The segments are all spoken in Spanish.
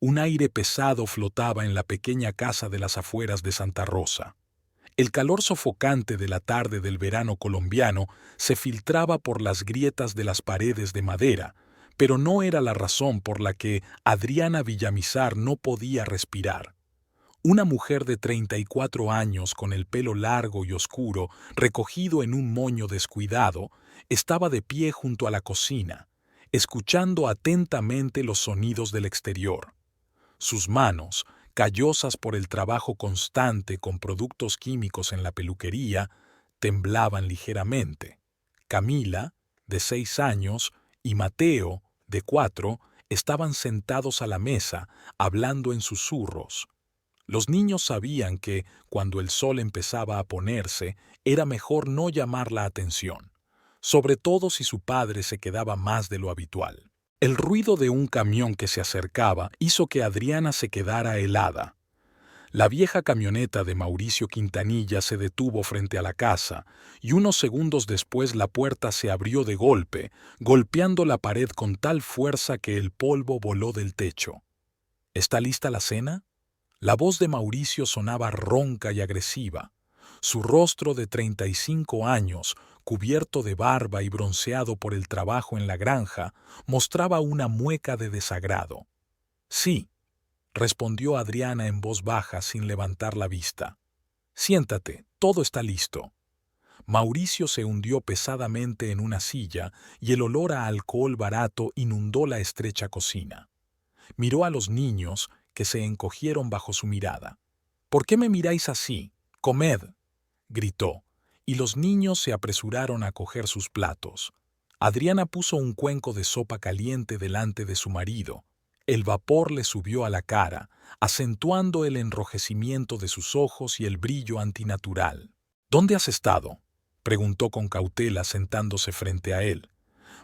Un aire pesado flotaba en la pequeña casa de las afueras de Santa Rosa. El calor sofocante de la tarde del verano colombiano se filtraba por las grietas de las paredes de madera, pero no era la razón por la que Adriana Villamizar no podía respirar. Una mujer de 34 años con el pelo largo y oscuro, recogido en un moño descuidado, estaba de pie junto a la cocina, escuchando atentamente los sonidos del exterior. Sus manos, callosas por el trabajo constante con productos químicos en la peluquería, temblaban ligeramente. Camila, de 6 años, y Mateo, de 4, estaban sentados a la mesa, hablando en susurros. Los niños sabían que, cuando el sol empezaba a ponerse, era mejor no llamar la atención, sobre todo si su padre se quedaba más de lo habitual. El ruido de un camión que se acercaba hizo que Adriana se quedara helada. La vieja camioneta de Mauricio Quintanilla se detuvo frente a la casa y unos segundos después la puerta se abrió de golpe, golpeando la pared con tal fuerza que el polvo voló del techo. ¿Está lista la cena? La voz de Mauricio sonaba ronca y agresiva. Su rostro de 35 años, cubierto de barba y bronceado por el trabajo en la granja, mostraba una mueca de desagrado. Sí, respondió Adriana en voz baja sin levantar la vista. Siéntate, todo está listo. Mauricio se hundió pesadamente en una silla y el olor a alcohol barato inundó la estrecha cocina. Miró a los niños, que se encogieron bajo su mirada. ¿Por qué me miráis así? Comed, gritó, y los niños se apresuraron a coger sus platos. Adriana puso un cuenco de sopa caliente delante de su marido. El vapor le subió a la cara, acentuando el enrojecimiento de sus ojos y el brillo antinatural. ¿Dónde has estado?, preguntó con cautela sentándose frente a él.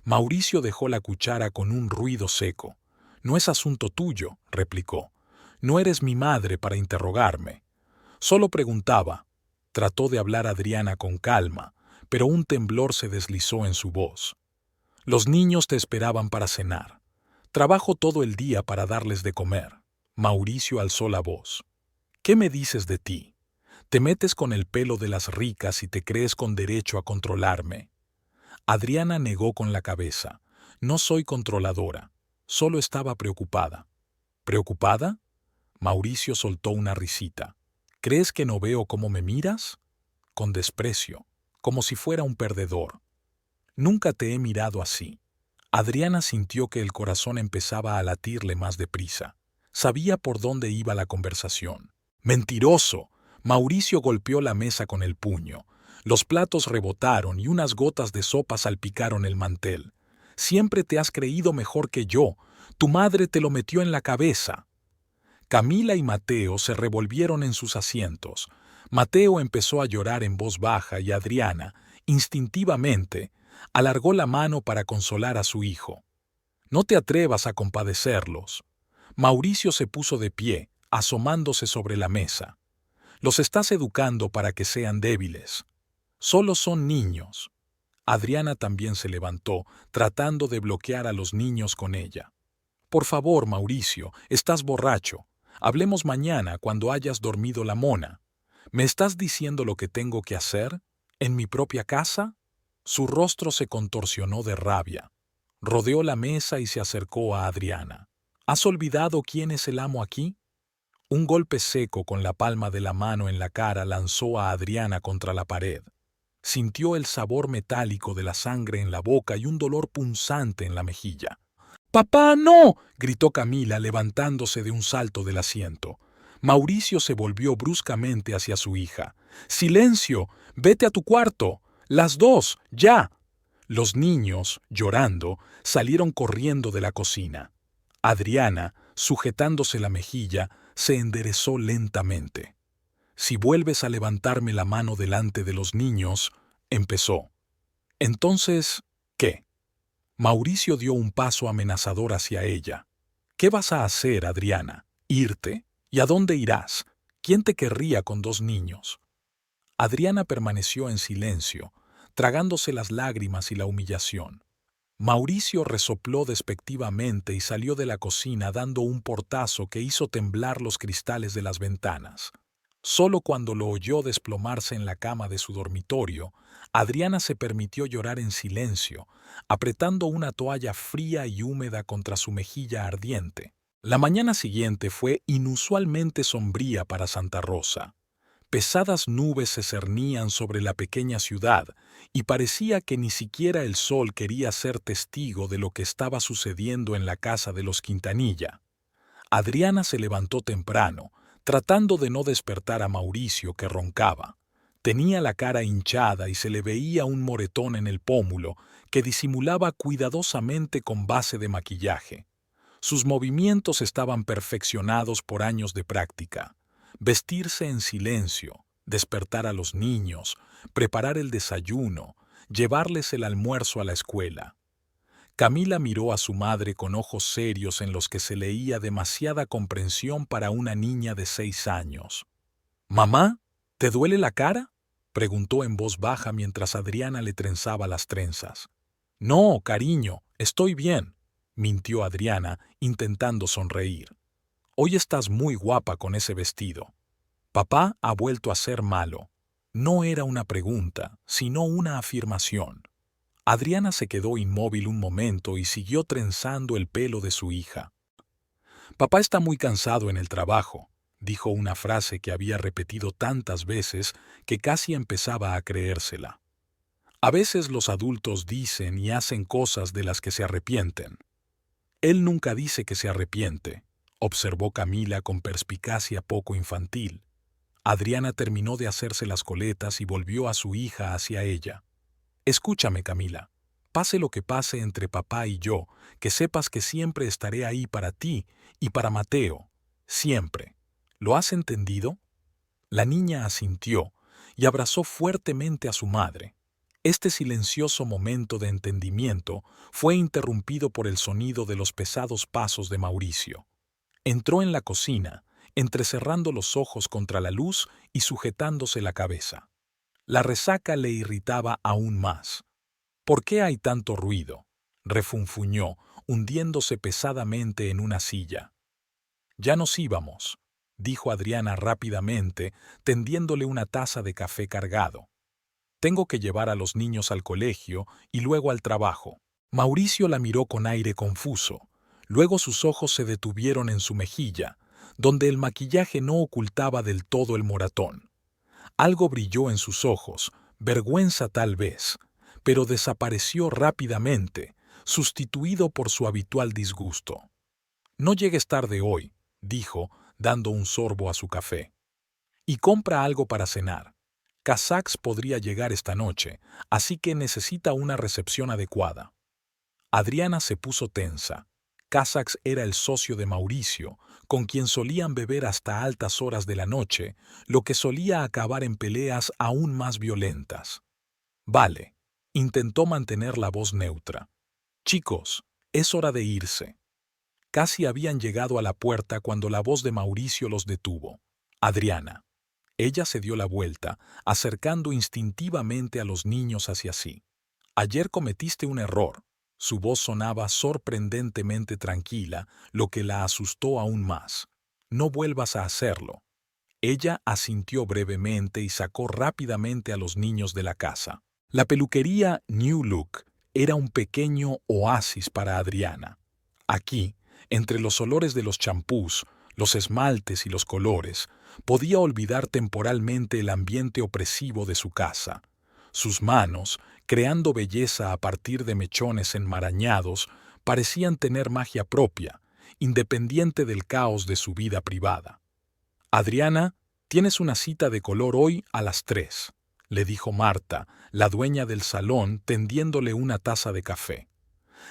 Mauricio dejó la cuchara con un ruido seco. No es asunto tuyo, replicó. No eres mi madre para interrogarme. Solo preguntaba. Trató de hablar Adriana con calma, pero un temblor se deslizó en su voz. Los niños te esperaban para cenar. Trabajo todo el día para darles de comer. Mauricio alzó la voz. ¿Qué me dices de ti? Te metes con el pelo de las ricas y te crees con derecho a controlarme. Adriana negó con la cabeza. No soy controladora. Solo estaba preocupada. ¿Preocupada? Mauricio soltó una risita. ¿Crees que no veo cómo me miras? Con desprecio, como si fuera un perdedor. Nunca te he mirado así. Adriana sintió que el corazón empezaba a latirle más deprisa. Sabía por dónde iba la conversación. ¡Mentiroso! Mauricio golpeó la mesa con el puño. Los platos rebotaron y unas gotas de sopa salpicaron el mantel. Siempre te has creído mejor que yo. Tu madre te lo metió en la cabeza. Camila y Mateo se revolvieron en sus asientos. Mateo empezó a llorar en voz baja y Adriana, instintivamente, alargó la mano para consolar a su hijo. No te atrevas a compadecerlos. Mauricio se puso de pie, asomándose sobre la mesa. Los estás educando para que sean débiles. Solo son niños. Adriana también se levantó, tratando de bloquear a los niños con ella. Por favor, Mauricio, estás borracho. Hablemos mañana cuando hayas dormido la mona. ¿Me estás diciendo lo que tengo que hacer? ¿En mi propia casa? Su rostro se contorsionó de rabia. Rodeó la mesa y se acercó a Adriana. ¿Has olvidado quién es el amo aquí? Un golpe seco con la palma de la mano en la cara lanzó a Adriana contra la pared. Sintió el sabor metálico de la sangre en la boca y un dolor punzante en la mejilla. ¡Papá, no!, gritó Camila levantándose de un salto del asiento. Mauricio se volvió bruscamente hacia su hija. ¡Silencio! ¡Vete a tu cuarto! ¡Las dos! ¡Ya! Los niños, llorando, salieron corriendo de la cocina. Adriana, sujetándose la mejilla, se enderezó lentamente. Si vuelves a levantarme la mano delante de los niños, empezó. Entonces, ¿qué? Mauricio dio un paso amenazador hacia ella. ¿Qué vas a hacer, Adriana? ¿Irte? ¿Y a dónde irás? ¿Quién te querría con 2 niños? Adriana permaneció en silencio, tragándose las lágrimas y la humillación. Mauricio resopló despectivamente y salió de la cocina dando un portazo que hizo temblar los cristales de las ventanas. Solo cuando lo oyó desplomarse en la cama de su dormitorio, Adriana se permitió llorar en silencio, apretando una toalla fría y húmeda contra su mejilla ardiente. La mañana siguiente fue inusualmente sombría para Santa Rosa. Pesadas nubes se cernían sobre la pequeña ciudad y parecía que ni siquiera el sol quería ser testigo de lo que estaba sucediendo en la casa de los Quintanilla. Adriana se levantó temprano, tratando de no despertar a Mauricio, que roncaba. Tenía la cara hinchada y se le veía un moretón en el pómulo que disimulaba cuidadosamente con base de maquillaje. Sus movimientos estaban perfeccionados por años de práctica. Vestirse en silencio, despertar a los niños, preparar el desayuno, llevarles el almuerzo a la escuela. Camila miró a su madre con ojos serios en los que se leía demasiada comprensión para una niña de 6 años. «Mamá, ¿te duele la cara?», preguntó en voz baja mientras Adriana le trenzaba las trenzas. «No, cariño, estoy bien», mintió Adriana, intentando sonreír. «Hoy estás muy guapa con ese vestido. Papá ha vuelto a ser malo». No era una pregunta, sino una afirmación. Adriana se quedó inmóvil un momento y siguió trenzando el pelo de su hija. «Papá está muy cansado en el trabajo», dijo una frase que había repetido tantas veces que casi empezaba a creérsela. A veces los adultos dicen y hacen cosas de las que se arrepienten. Él nunca dice que se arrepiente, observó Camila con perspicacia poco infantil. Adriana terminó de hacerse las coletas y volvió a su hija hacia ella. «Escúchame, Camila. Pase lo que pase entre papá y yo, que sepas que siempre estaré ahí para ti y para Mateo. Siempre. ¿Lo has entendido?». La niña asintió y abrazó fuertemente a su madre. Este silencioso momento de entendimiento fue interrumpido por el sonido de los pesados pasos de Mauricio. Entró en la cocina, entrecerrando los ojos contra la luz y sujetándose la cabeza. La resaca le irritaba aún más. «¿Por qué hay tanto ruido?», refunfuñó, hundiéndose pesadamente en una silla. «Ya nos íbamos», dijo Adriana rápidamente, tendiéndole una taza de café cargado. «Tengo que llevar a los niños al colegio y luego al trabajo». Mauricio la miró con aire confuso. Luego sus ojos se detuvieron en su mejilla, donde el maquillaje no ocultaba del todo el moratón. Algo brilló en sus ojos, vergüenza tal vez, pero desapareció rápidamente, sustituido por su habitual disgusto. «No llegues tarde hoy», dijo, dando un sorbo a su café. «Y compra algo para cenar. Casax podría llegar esta noche, así que necesita una recepción adecuada». Adriana se puso tensa. Casax era el socio de Mauricio, con quien solían beber hasta altas horas de la noche, lo que solía acabar en peleas aún más violentas. «Vale», intentó mantener la voz neutra. «Chicos, es hora de irse». Casi habían llegado a la puerta cuando la voz de Mauricio los detuvo. «Adriana». Ella se dio la vuelta, acercando instintivamente a los niños hacia sí. «Ayer cometiste un error». Su voz sonaba sorprendentemente tranquila, lo que la asustó aún más. «No vuelvas a hacerlo». Ella asintió brevemente y sacó rápidamente a los niños de la casa. La peluquería New Look era un pequeño oasis para Adriana. Aquí, entre los olores de los champús, los esmaltes y los colores, podía olvidar temporalmente el ambiente opresivo de su casa. Sus manos, creando belleza a partir de mechones enmarañados, parecían tener magia propia, independiente del caos de su vida privada. «Adriana, tienes una cita de color hoy a las 3», le dijo Marta, la dueña del salón, tendiéndole una taza de café.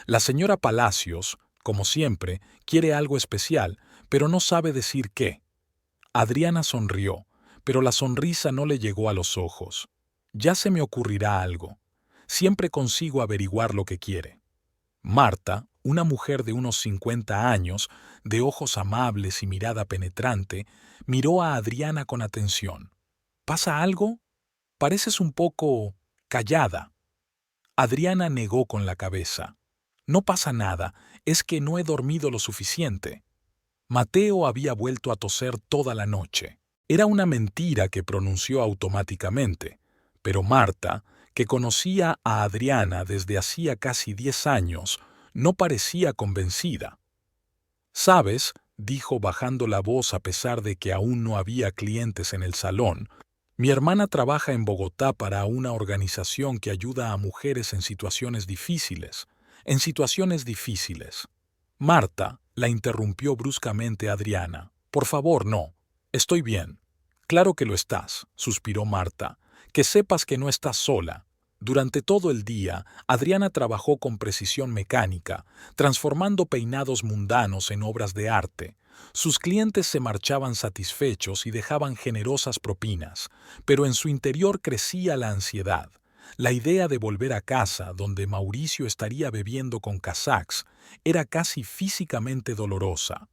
«La señora Palacios, como siempre, quiere algo especial, pero no sabe decir qué». Adriana sonrió, pero la sonrisa no le llegó a los ojos. «Ya se me ocurrirá algo. Siempre consigo averiguar lo que quiere». Marta, una mujer de unos 50 años, de ojos amables y mirada penetrante, miró a Adriana con atención. «¿Pasa algo? Pareces un poco callada». Adriana negó con la cabeza. No pasa nada, es que no he dormido lo suficiente. Mateo había vuelto a toser toda la noche. Era una mentira que pronunció automáticamente, pero Marta, que conocía a Adriana desde hacía casi 10 años, no parecía convencida. «¿Sabes?», dijo bajando la voz a pesar de que aún no había clientes en el salón, «mi hermana trabaja en Bogotá para una organización que ayuda a mujeres en situaciones difíciles. En situaciones difíciles». Marta la interrumpió bruscamente Adriana. «Por favor, no. Estoy bien». «Claro que lo estás», suspiró Marta. «Que sepas que no estás sola». Durante todo el día, Adriana trabajó con precisión mecánica, transformando peinados mundanos en obras de arte. Sus clientes se marchaban satisfechos y dejaban generosas propinas, pero en su interior crecía la ansiedad. La idea de volver a casa, donde Mauricio estaría bebiendo con kazaks, era casi físicamente dolorosa.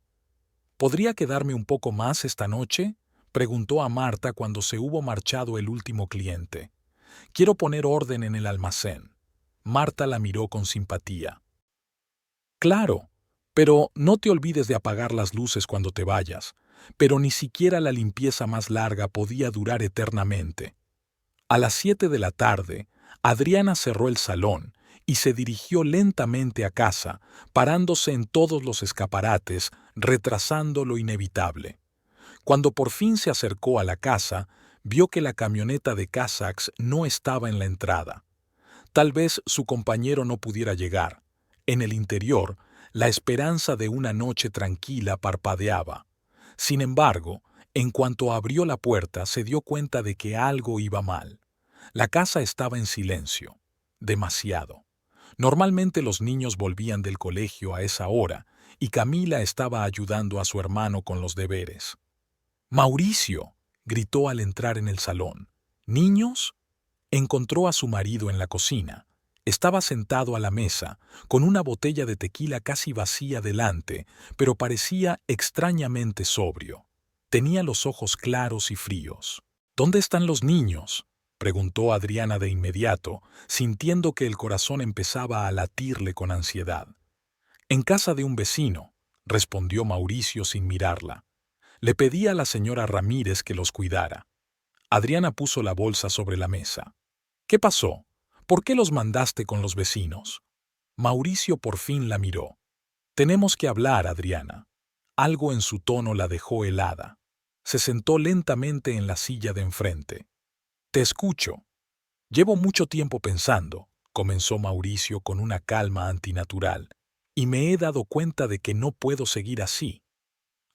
«¿Podría quedarme un poco más esta noche?», preguntó a Marta cuando se hubo marchado el último cliente. «Quiero poner orden en el almacén». Marta la miró con simpatía. «Claro, pero no te olvides de apagar las luces cuando te vayas». Pero ni siquiera la limpieza más larga podía durar eternamente. A las 7 de la tarde, Adriana cerró el salón y se dirigió lentamente a casa, parándose en todos los escaparates, retrasando lo inevitable. Cuando por fin se acercó a la casa, vio que la camioneta de Kazaks no estaba en la entrada. Tal vez su compañero no pudiera llegar. En el interior, la esperanza de una noche tranquila parpadeaba. Sin embargo, en cuanto abrió la puerta, se dio cuenta de que algo iba mal. La casa estaba en silencio. Demasiado. Normalmente los niños volvían del colegio a esa hora, y Camila estaba ayudando a su hermano con los deberes. «¡Mauricio!», gritó al entrar en el salón. «¿Niños?». Encontró a su marido en la cocina. Estaba sentado a la mesa, con una botella de tequila casi vacía delante, pero parecía extrañamente sobrio. Tenía los ojos claros y fríos. «¿Dónde están los niños?», preguntó Adriana de inmediato, sintiendo que el corazón empezaba a latirle con ansiedad. «En casa de un vecino», respondió Mauricio sin mirarla. «Le pedí a la señora Ramírez que los cuidara». Adriana puso la bolsa sobre la mesa. «¿Qué pasó? ¿Por qué los mandaste con los vecinos?». Mauricio por fin la miró. «Tenemos que hablar, Adriana». Algo en su tono la dejó helada. Se sentó lentamente en la silla de enfrente. «Te escucho». «Llevo mucho tiempo pensando», comenzó Mauricio con una calma antinatural, «y me he dado cuenta de que no puedo seguir así».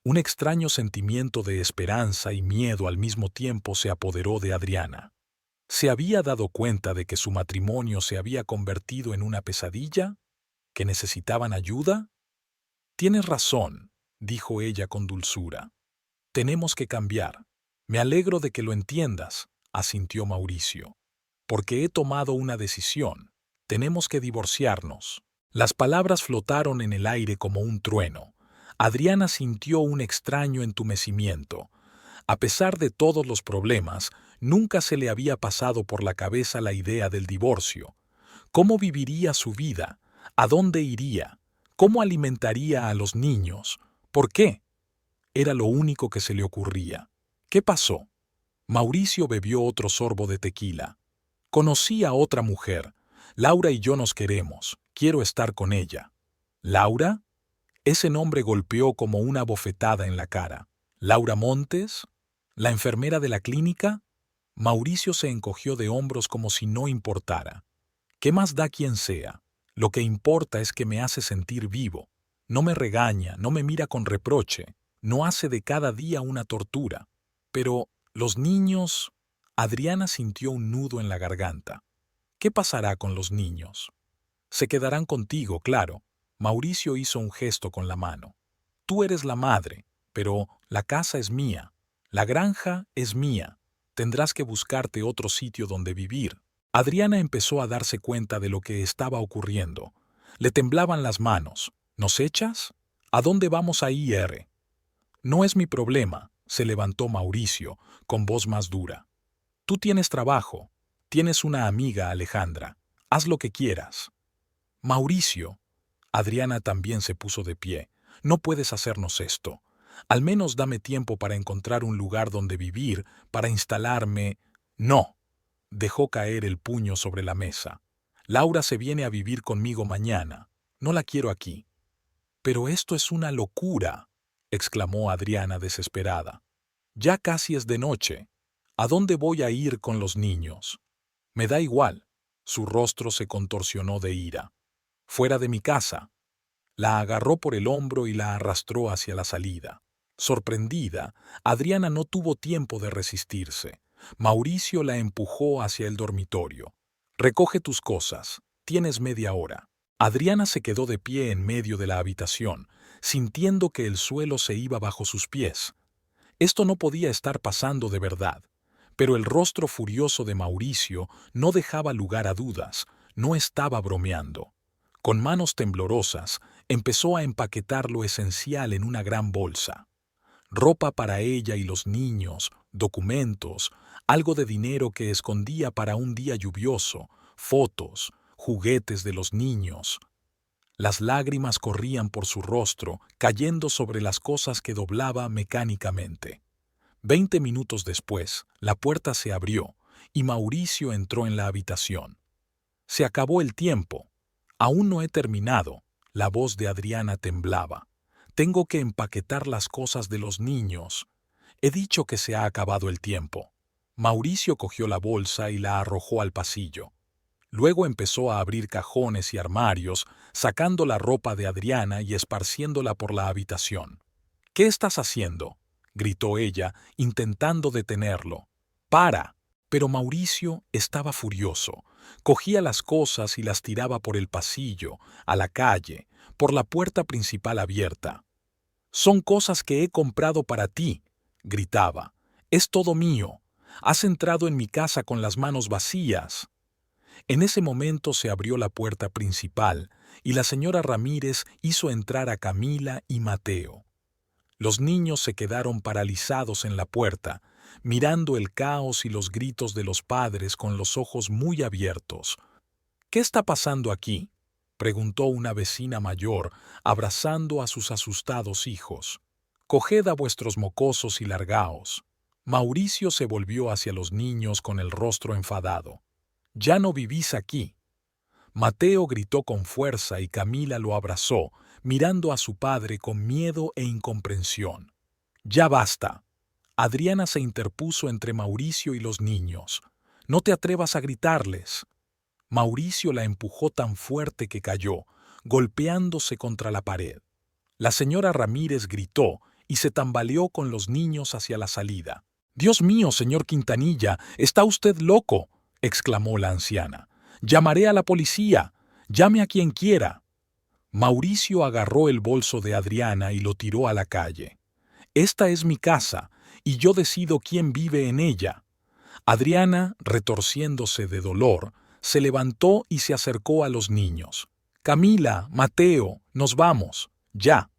Un extraño sentimiento de esperanza y miedo al mismo tiempo se apoderó de Adriana. ¿Se había dado cuenta de que su matrimonio se había convertido en una pesadilla? ¿Que necesitaban ayuda? «Tienes razón», dijo ella con dulzura. «Tenemos que cambiar». «Me alegro de que lo entiendas», asintió Mauricio. «Porque he tomado una decisión. Tenemos que divorciarnos». Las palabras flotaron en el aire como un trueno. Adriana sintió un extraño entumecimiento. A pesar de todos los problemas, nunca se le había pasado por la cabeza la idea del divorcio. ¿Cómo viviría su vida? ¿A dónde iría? ¿Cómo alimentaría a los niños? ¿Por qué? Era lo único que se le ocurría. ¿Qué pasó? Mauricio bebió otro sorbo de tequila. «Conocí a otra mujer. Laura y yo nos queremos. Quiero estar con ella». «¿Laura?». Ese nombre golpeó como una bofetada en la cara. «¿Laura Montes? ¿La enfermera de la clínica?». Mauricio se encogió de hombros como si no importara. «¿Qué más da quien sea? Lo que importa es que me hace sentir vivo. No me regaña, no me mira con reproche, no hace de cada día una tortura. Pero los niños...». Adriana sintió un nudo en la garganta. «¿Qué pasará con los niños?». «Se quedarán contigo, claro». Mauricio hizo un gesto con la mano. «Tú eres la madre, pero la casa es mía. La granja es mía. Tendrás que buscarte otro sitio donde vivir». Adriana empezó a darse cuenta de lo que estaba ocurriendo. Le temblaban las manos. «¿Nos echas? ¿A dónde vamos a ir?». «No es mi problema», se levantó Mauricio, con voz más dura. «Tú tienes trabajo. Tienes una amiga, Alejandra. Haz lo que quieras». «Mauricio», Adriana también se puso de pie. No puedes hacernos esto. Al menos dame tiempo para encontrar un lugar donde vivir, para instalarme. No. Dejó caer el puño sobre la mesa. Laura se viene a vivir conmigo mañana. No la quiero aquí. Pero esto es una locura, exclamó Adriana desesperada. Ya casi es de noche. ¿A dónde voy a ir con los niños? Me da igual. Su rostro se contorsionó de ira. Fuera de mi casa. La agarró por el hombro y la arrastró hacia la salida. Sorprendida, Adriana no tuvo tiempo de resistirse. Mauricio la empujó hacia el dormitorio. Recoge tus cosas. Tienes media hora. Adriana se quedó de pie en medio de la habitación, sintiendo que el suelo se iba bajo sus pies. Esto no podía estar pasando de verdad. Pero el rostro furioso de Mauricio no dejaba lugar a dudas. No estaba bromeando. Con manos temblorosas, empezó a empaquetar lo esencial en una gran bolsa. Ropa para ella y los niños, documentos, algo de dinero que escondía para un día lluvioso, fotos, juguetes de los niños. Las lágrimas corrían por su rostro, cayendo sobre las cosas que doblaba mecánicamente. 20 minutos después, la puerta se abrió y Mauricio entró en la habitación. Se acabó el tiempo. Aún no he terminado. La voz de Adriana temblaba. Tengo que empaquetar las cosas de los niños. He dicho que se ha acabado el tiempo. Mauricio cogió la bolsa y la arrojó al pasillo. Luego empezó a abrir cajones y armarios, sacando la ropa de Adriana y esparciéndola por la habitación. ¿Qué estás haciendo?, gritó ella, intentando detenerlo. ¡Para! Pero Mauricio estaba furioso. Cogía las cosas y las tiraba por el pasillo, a la calle, por la puerta principal abierta. «Son cosas que he comprado para ti», gritaba. «Es todo mío. Has entrado en mi casa con las manos vacías». En ese momento se abrió la puerta principal y la señora Ramírez hizo entrar a Camila y Mateo. Los niños se quedaron paralizados en la puerta, mirando el caos y los gritos de los padres con los ojos muy abiertos. «¿Qué está pasando aquí?», preguntó una vecina mayor, abrazando a sus asustados hijos. «Coged a vuestros mocosos y largaos». Mauricio se volvió hacia los niños con el rostro enfadado. «Ya no vivís aquí». Mateo gritó con fuerza y Camila lo abrazó, mirando a su padre con miedo e incomprensión. «Ya basta». Adriana se interpuso entre Mauricio y los niños. «No te atrevas a gritarles». Mauricio la empujó tan fuerte que cayó, golpeándose contra la pared. La señora Ramírez gritó y se tambaleó con los niños hacia la salida. «Dios mío, señor Quintanilla, está usted loco», exclamó la anciana. «Llamaré a la policía. Llame a quien quiera». Mauricio agarró el bolso de Adriana y lo tiró a la calle. «Esta es mi casa, y yo decido quién vive en ella». Adriana, retorciéndose de dolor, se levantó y se acercó a los niños. «Camila, Mateo, nos vamos, ya».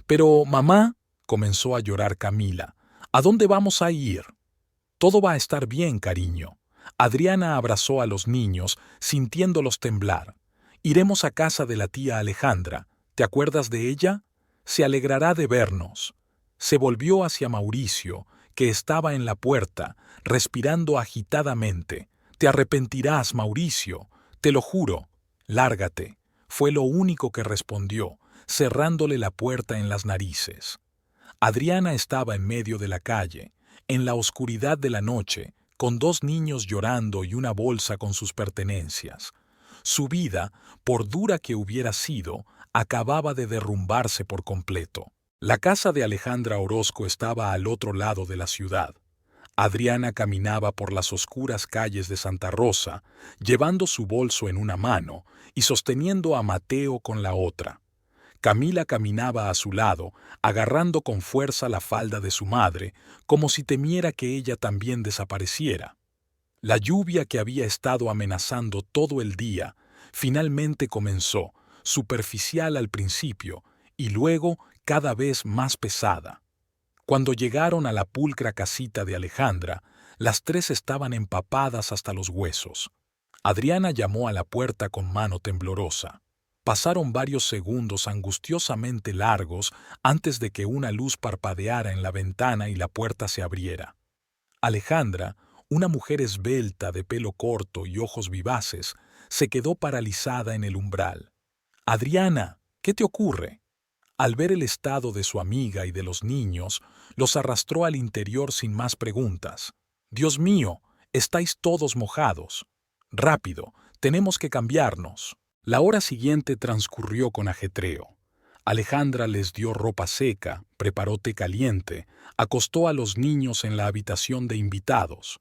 «Pero, mamá», comenzó a llorar Camila, «¿a dónde vamos a ir?» «Todo va a estar bien, cariño». Adriana abrazó a los niños, sintiéndolos temblar. «Iremos a casa de la tía Alejandra. ¿Te acuerdas de ella? Se alegrará de vernos». Se volvió hacia Mauricio, que estaba en la puerta, respirando agitadamente. «Te arrepentirás, Mauricio, te lo juro. Lárgate», fue lo único que respondió, cerrándole la puerta en las narices. Adriana estaba en medio de la calle, en la oscuridad de la noche, con dos niños llorando y una bolsa con sus pertenencias. Su vida, por dura que hubiera sido, acababa de derrumbarse por completo. La casa de Alejandra Orozco estaba al otro lado de la ciudad. Adriana caminaba por las oscuras calles de Santa Rosa, llevando su bolso en una mano y sosteniendo a Mateo con la otra. Camila caminaba a su lado, agarrando con fuerza la falda de su madre, como si temiera que ella también desapareciera. La lluvia que había estado amenazando todo el día, finalmente comenzó, superficial al principio, y luego cada vez más pesada. Cuando llegaron a la pulcra casita de Alejandra, las tres estaban empapadas hasta los huesos. Adriana llamó a la puerta con mano temblorosa. Pasaron varios segundos angustiosamente largos antes de que una luz parpadeara en la ventana y la puerta se abriera. Alejandra, una mujer esbelta de pelo corto y ojos vivaces, se quedó paralizada en el umbral. «Adriana, ¿qué te ocurre?». Al ver el estado de su amiga y de los niños, los arrastró al interior sin más preguntas. «Dios mío, estáis todos mojados. Rápido, tenemos que cambiarnos». La hora siguiente transcurrió con ajetreo. Alejandra les dio ropa seca, preparó té caliente, acostó a los niños en la habitación de invitados.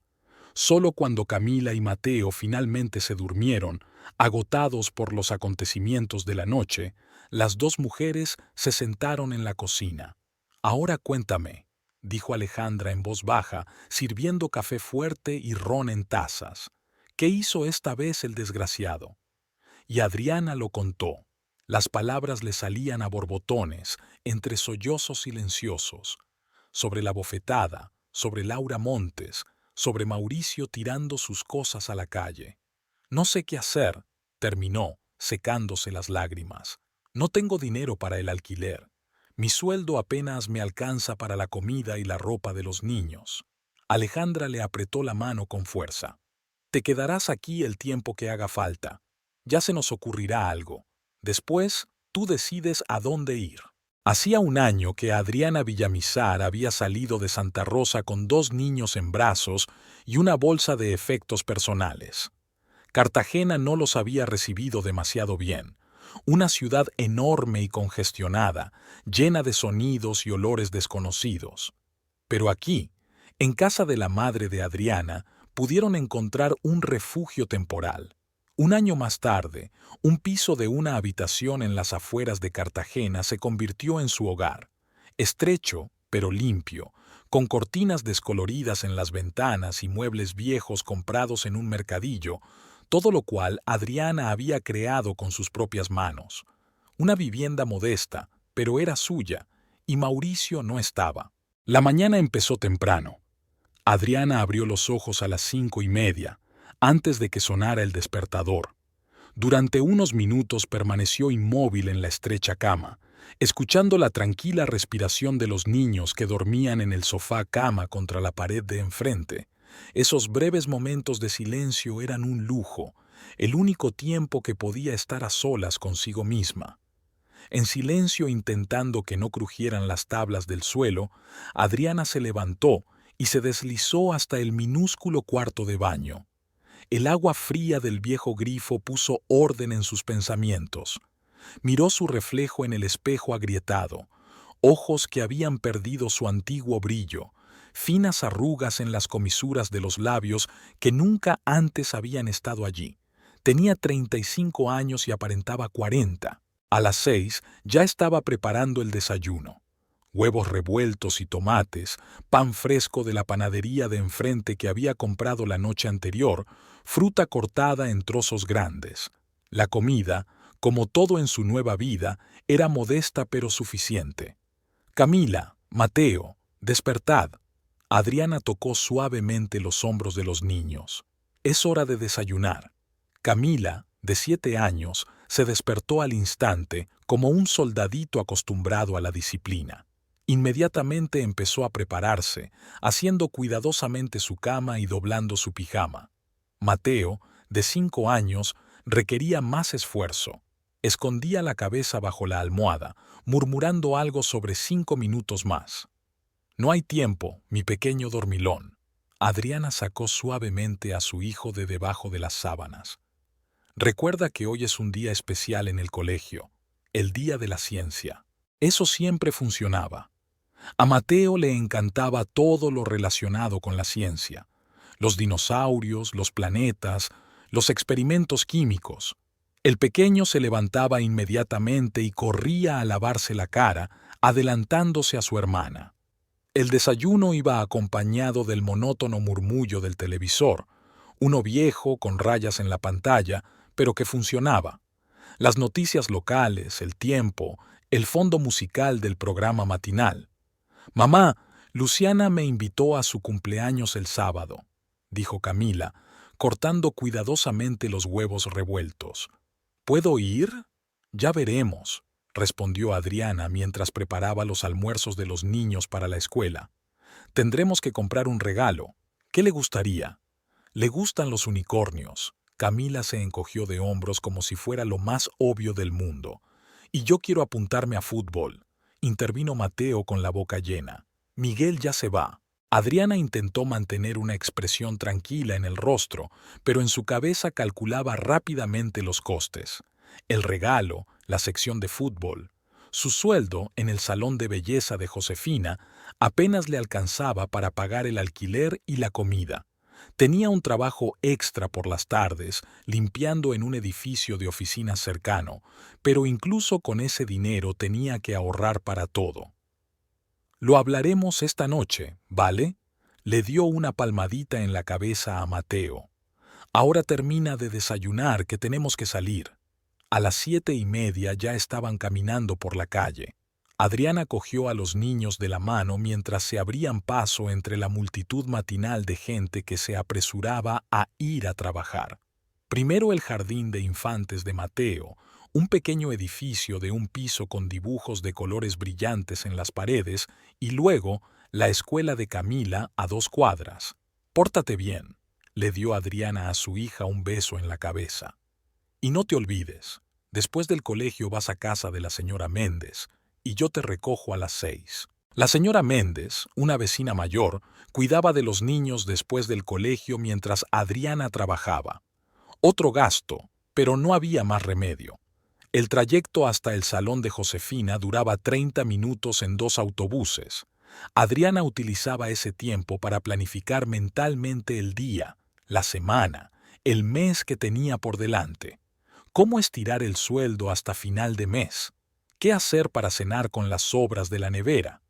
Solo cuando Camila y Mateo finalmente se durmieron, agotados por los acontecimientos de la noche, las dos mujeres se sentaron en la cocina. «Ahora cuéntame», dijo Alejandra en voz baja, sirviendo café fuerte y ron en tazas. «¿Qué hizo esta vez el desgraciado?». Y Adriana lo contó. Las palabras le salían a borbotones, entre sollozos silenciosos. Sobre la bofetada, sobre Laura Montes, sobre Mauricio tirando sus cosas a la calle. «No sé qué hacer», terminó, secándose las lágrimas. «No tengo dinero para el alquiler. Mi sueldo apenas me alcanza para la comida y la ropa de los niños». Alejandra le apretó la mano con fuerza. «Te quedarás aquí el tiempo que haga falta. Ya se nos ocurrirá algo. Después, tú decides a dónde ir». Hacía un año que Adriana Villamizar había salido de Santa Rosa con 2 niños en brazos y una bolsa de efectos personales. Cartagena no los había recibido demasiado bien. Una ciudad enorme y congestionada, llena de sonidos y olores desconocidos. Pero aquí, en casa de la madre de Adriana, pudieron encontrar un refugio temporal. Un año más tarde, un piso de una habitación en las afueras de Cartagena se convirtió en su hogar. Estrecho, pero limpio, con cortinas descoloridas en las ventanas y muebles viejos comprados en un mercadillo, todo lo cual Adriana había creado con sus propias manos. Una vivienda modesta, pero era suya, y Mauricio no estaba. La mañana empezó temprano. Adriana abrió los ojos a las 5:30, antes de que sonara el despertador. Durante unos minutos permaneció inmóvil en la estrecha cama, escuchando la tranquila respiración de los niños que dormían en el sofá-cama contra la pared de enfrente. Esos breves momentos de silencio eran un lujo, el único tiempo que podía estar a solas consigo misma. En silencio, intentando que no crujieran las tablas del suelo, Adriana se levantó y se deslizó hasta el minúsculo cuarto de baño. El agua fría del viejo grifo puso orden en sus pensamientos. Miró su reflejo en el espejo agrietado, ojos que habían perdido su antiguo brillo, finas arrugas en las comisuras de los labios que nunca antes habían estado allí. Tenía 35 años y aparentaba 40. A las 6 ya estaba preparando el desayuno. Huevos revueltos y tomates, pan fresco de la panadería de enfrente que había comprado la noche anterior, fruta cortada en trozos grandes. La comida, como todo en su nueva vida, era modesta pero suficiente. «Camila, Mateo, despertad». Adriana tocó suavemente los hombros de los niños. «Es hora de desayunar». Camila, de 7 años, se despertó al instante como un soldadito acostumbrado a la disciplina. Inmediatamente empezó a prepararse, haciendo cuidadosamente su cama y doblando su pijama. Mateo, de 5 años, requería más esfuerzo. Escondía la cabeza bajo la almohada, murmurando algo sobre 5 minutos más. «No hay tiempo, mi pequeño dormilón». Adriana sacó suavemente a su hijo de debajo de las sábanas. «Recuerda que hoy es un día especial en el colegio, el día de la ciencia». Eso siempre funcionaba. A Mateo le encantaba todo lo relacionado con la ciencia. Los dinosaurios, los planetas, los experimentos químicos. El pequeño se levantaba inmediatamente y corría a lavarse la cara, adelantándose a su hermana. El desayuno iba acompañado del monótono murmullo del televisor, uno viejo con rayas en la pantalla, pero que funcionaba. Las noticias locales, el tiempo, el fondo musical del programa matinal. «Mamá, Luciana me invitó a su cumpleaños el sábado», dijo Camila, cortando cuidadosamente los huevos revueltos. «¿Puedo ir?». Ya veremos, respondió Adriana mientras preparaba los almuerzos de los niños para la escuela. Tendremos que comprar un regalo. ¿Qué le gustaría? Le gustan los unicornios. Camila se encogió de hombros como si fuera lo más obvio del mundo. Y yo quiero apuntarme a fútbol. Intervino Mateo con la boca llena. Miguel ya se va. Adriana intentó mantener una expresión tranquila en el rostro, pero en su cabeza calculaba rápidamente los costes. El regalo, la sección de fútbol. Su sueldo en el salón de belleza de Josefina apenas le alcanzaba para pagar el alquiler y la comida. Tenía un trabajo extra por las tardes, limpiando en un edificio de oficinas cercano, pero incluso con ese dinero tenía que ahorrar para todo. Lo hablaremos esta noche, ¿vale? Le dio una palmadita en la cabeza a Mateo. Ahora termina de desayunar, que tenemos que salir. A las 7:30 ya estaban caminando por la calle. Adriana cogió a los niños de la mano mientras se abrían paso entre la multitud matinal de gente que se apresuraba a ir a trabajar. Primero el jardín de infantes de Mateo, un pequeño edificio de un piso con dibujos de colores brillantes en las paredes, y luego la escuela de Camila a 2 cuadras. «Pórtate bien», le dio Adriana a su hija un beso en la cabeza. «Y no te olvides, después del colegio vas a casa de la señora Méndez, y yo te recojo a las 6». La señora Méndez, una vecina mayor, cuidaba de los niños después del colegio mientras Adriana trabajaba. Otro gasto, pero no había más remedio. El trayecto hasta el salón de Josefina duraba 30 minutos en 2 autobuses. Adriana utilizaba ese tiempo para planificar mentalmente el día, la semana, el mes que tenía por delante. ¿Cómo estirar el sueldo hasta final de mes? ¿Qué hacer para cenar con las sobras de la nevera?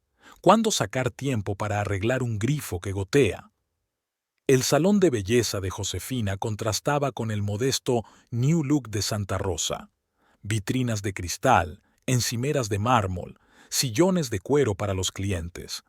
¿Cuándo sacar tiempo para arreglar un grifo que gotea? El salón de belleza de Josefina contrastaba con el modesto New Look de Santa Rosa. Vitrinas de cristal, encimeras de mármol, sillones de cuero para los clientes.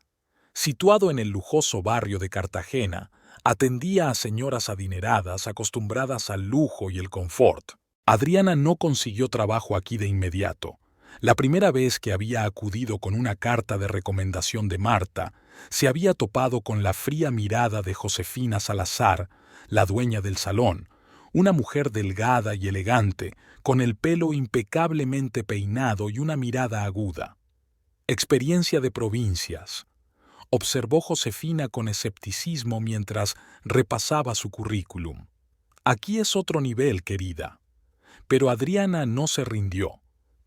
Situado en el lujoso barrio de Cartagena, atendía a señoras adineradas acostumbradas al lujo y el confort. Adriana no consiguió trabajo aquí de inmediato. La primera vez que había acudido con una carta de recomendación de Marta, se había topado con la fría mirada de Josefina Salazar, la dueña del salón, una mujer delgada y elegante, con el pelo impecablemente peinado y una mirada aguda. Experiencia de provincias, observó Josefina con escepticismo mientras repasaba su currículum. Aquí es otro nivel, querida. Pero Adriana no se rindió.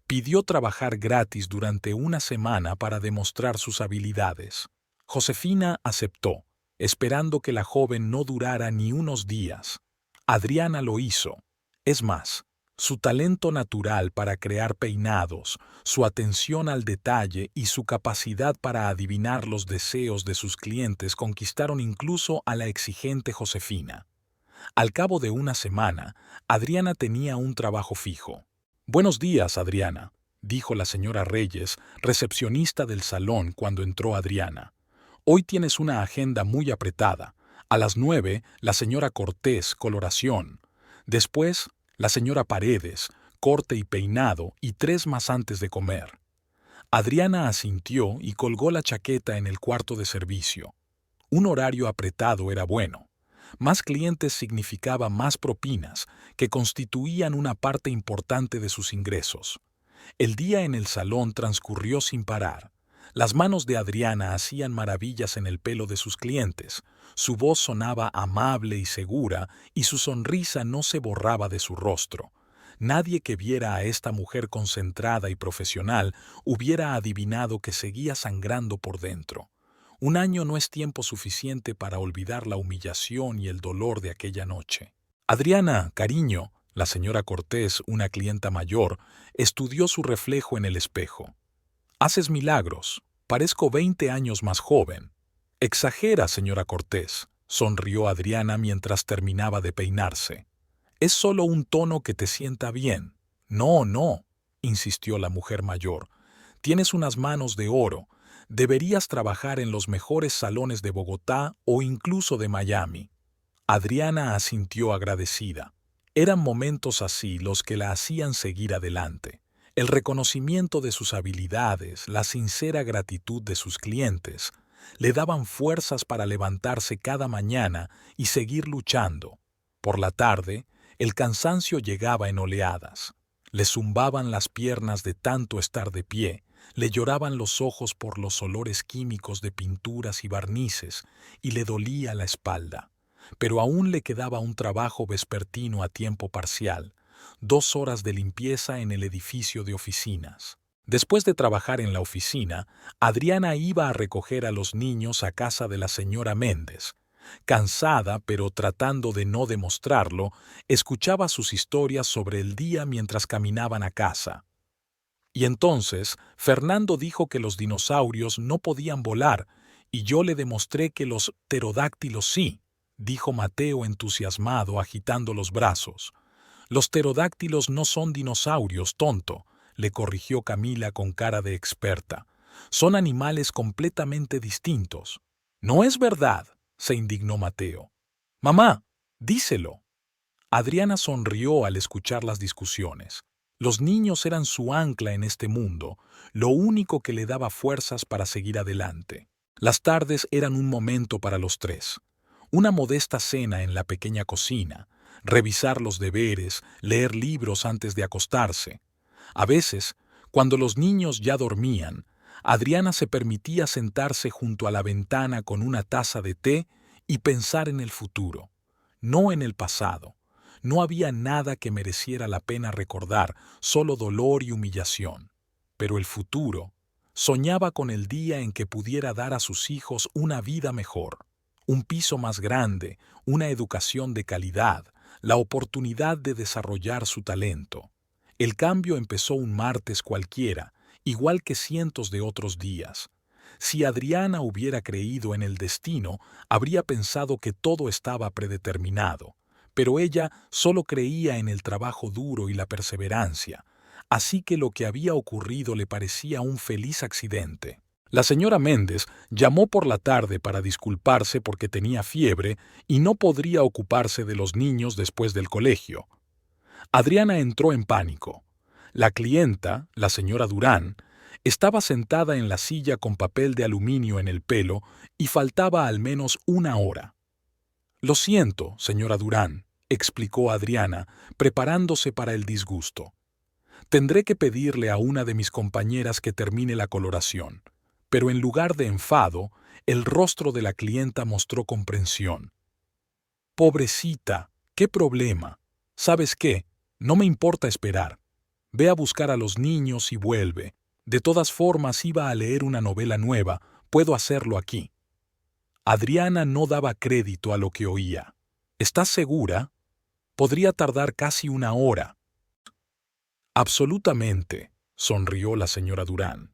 Pidió trabajar gratis durante una semana para demostrar sus habilidades. Josefina aceptó, esperando que la joven no durara ni unos días. Adriana lo hizo. Es más, su talento natural para crear peinados, su atención al detalle y su capacidad para adivinar los deseos de sus clientes conquistaron incluso a la exigente Josefina. Al cabo de una semana, Adriana tenía un trabajo fijo. «Buenos días, Adriana», dijo la señora Reyes, recepcionista del salón cuando entró Adriana. «Hoy tienes una agenda muy apretada. A las 9, la señora Cortés, coloración. Después, la señora Paredes, corte y peinado, y 3 más antes de comer». Adriana asintió y colgó la chaqueta en el cuarto de servicio. Un horario apretado era bueno. Más clientes significaba más propinas, que constituían una parte importante de sus ingresos. El día en el salón transcurrió sin parar. Las manos de Adriana hacían maravillas en el pelo de sus clientes, su voz sonaba amable y segura, y su sonrisa no se borraba de su rostro. Nadie que viera a esta mujer concentrada y profesional hubiera adivinado que seguía sangrando por dentro. Un año no es tiempo suficiente para olvidar la humillación y el dolor de aquella noche. «Adriana, cariño», la señora Cortés, una clienta mayor, estudió su reflejo en el espejo. «Haces milagros. Parezco 20 años más joven». «Exagera, señora Cortés», sonrió Adriana mientras terminaba de peinarse. «Es solo un tono que te sienta bien». «No, no», insistió la mujer mayor. «Tienes unas manos de oro. Deberías trabajar en los mejores salones de Bogotá o incluso de Miami». Adriana asintió agradecida. Eran momentos así los que la hacían seguir adelante. El reconocimiento de sus habilidades, la sincera gratitud de sus clientes, le daban fuerzas para levantarse cada mañana y seguir luchando. Por la tarde, el cansancio llegaba en oleadas. Le zumbaban las piernas de tanto estar de pie, le lloraban los ojos por los olores químicos de pinturas y barnices, y le dolía la espalda. Pero aún le quedaba un trabajo vespertino a tiempo parcial, 2 horas de limpieza en el edificio de oficinas. Después de trabajar en la oficina, Adriana iba a recoger a los niños a casa de la señora Méndez. Cansada, pero tratando de no demostrarlo, escuchaba sus historias sobre el día mientras caminaban a casa. Y entonces, Fernando dijo que los dinosaurios no podían volar, y yo le demostré que los pterodáctilos sí, dijo Mateo entusiasmado, agitando los brazos. Los pterodáctilos no son dinosaurios, tonto, le corrigió Camila con cara de experta. Son animales completamente distintos. No es verdad, se indignó Mateo. Mamá, díselo. Adriana sonrió al escuchar las discusiones. Los niños eran su ancla en este mundo, lo único que le daba fuerzas para seguir adelante. Las tardes eran un momento para los tres. Una modesta cena en la pequeña cocina, revisar los deberes, leer libros antes de acostarse. A veces, cuando los niños ya dormían, Adriana se permitía sentarse junto a la ventana con una taza de té y pensar en el futuro, no en el pasado. No había nada que mereciera la pena recordar, solo dolor y humillación. Pero el futuro, soñaba con el día en que pudiera dar a sus hijos una vida mejor, un piso más grande, una educación de calidad, la oportunidad de desarrollar su talento. El cambio empezó un martes cualquiera, igual que cientos de otros días. Si Adriana hubiera creído en el destino, habría pensado que todo estaba predeterminado. Pero ella solo creía en el trabajo duro y la perseverancia, así que lo que había ocurrido le parecía un feliz accidente. La señora Méndez llamó por la tarde para disculparse porque tenía fiebre y no podría ocuparse de los niños después del colegio. Adriana entró en pánico. La clienta, la señora Durán, estaba sentada en la silla con papel de aluminio en el pelo y faltaba al menos 1 hora. Lo siento, señora Durán, explicó Adriana, preparándose para el disgusto. Tendré que pedirle a una de mis compañeras que termine la coloración. Pero en lugar de enfado, el rostro de la clienta mostró comprensión. Pobrecita, ¿qué problema? ¿Sabes qué? No me importa esperar. Ve a buscar a los niños y vuelve. De todas formas iba a leer una novela nueva, puedo hacerlo aquí. Adriana no daba crédito a lo que oía. ¿Estás segura? Podría tardar casi 1 hora. Absolutamente, sonrió la señora Durán.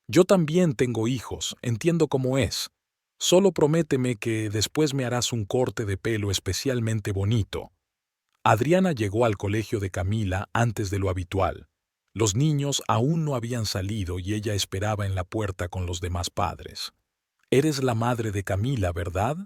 Yo también tengo hijos, entiendo cómo es. Solo prométeme que después me harás un corte de pelo especialmente bonito. Adriana llegó al colegio de Camila antes de lo habitual. Los niños aún no habían salido y ella esperaba en la puerta con los demás padres. «Eres la madre de Camila, ¿verdad?».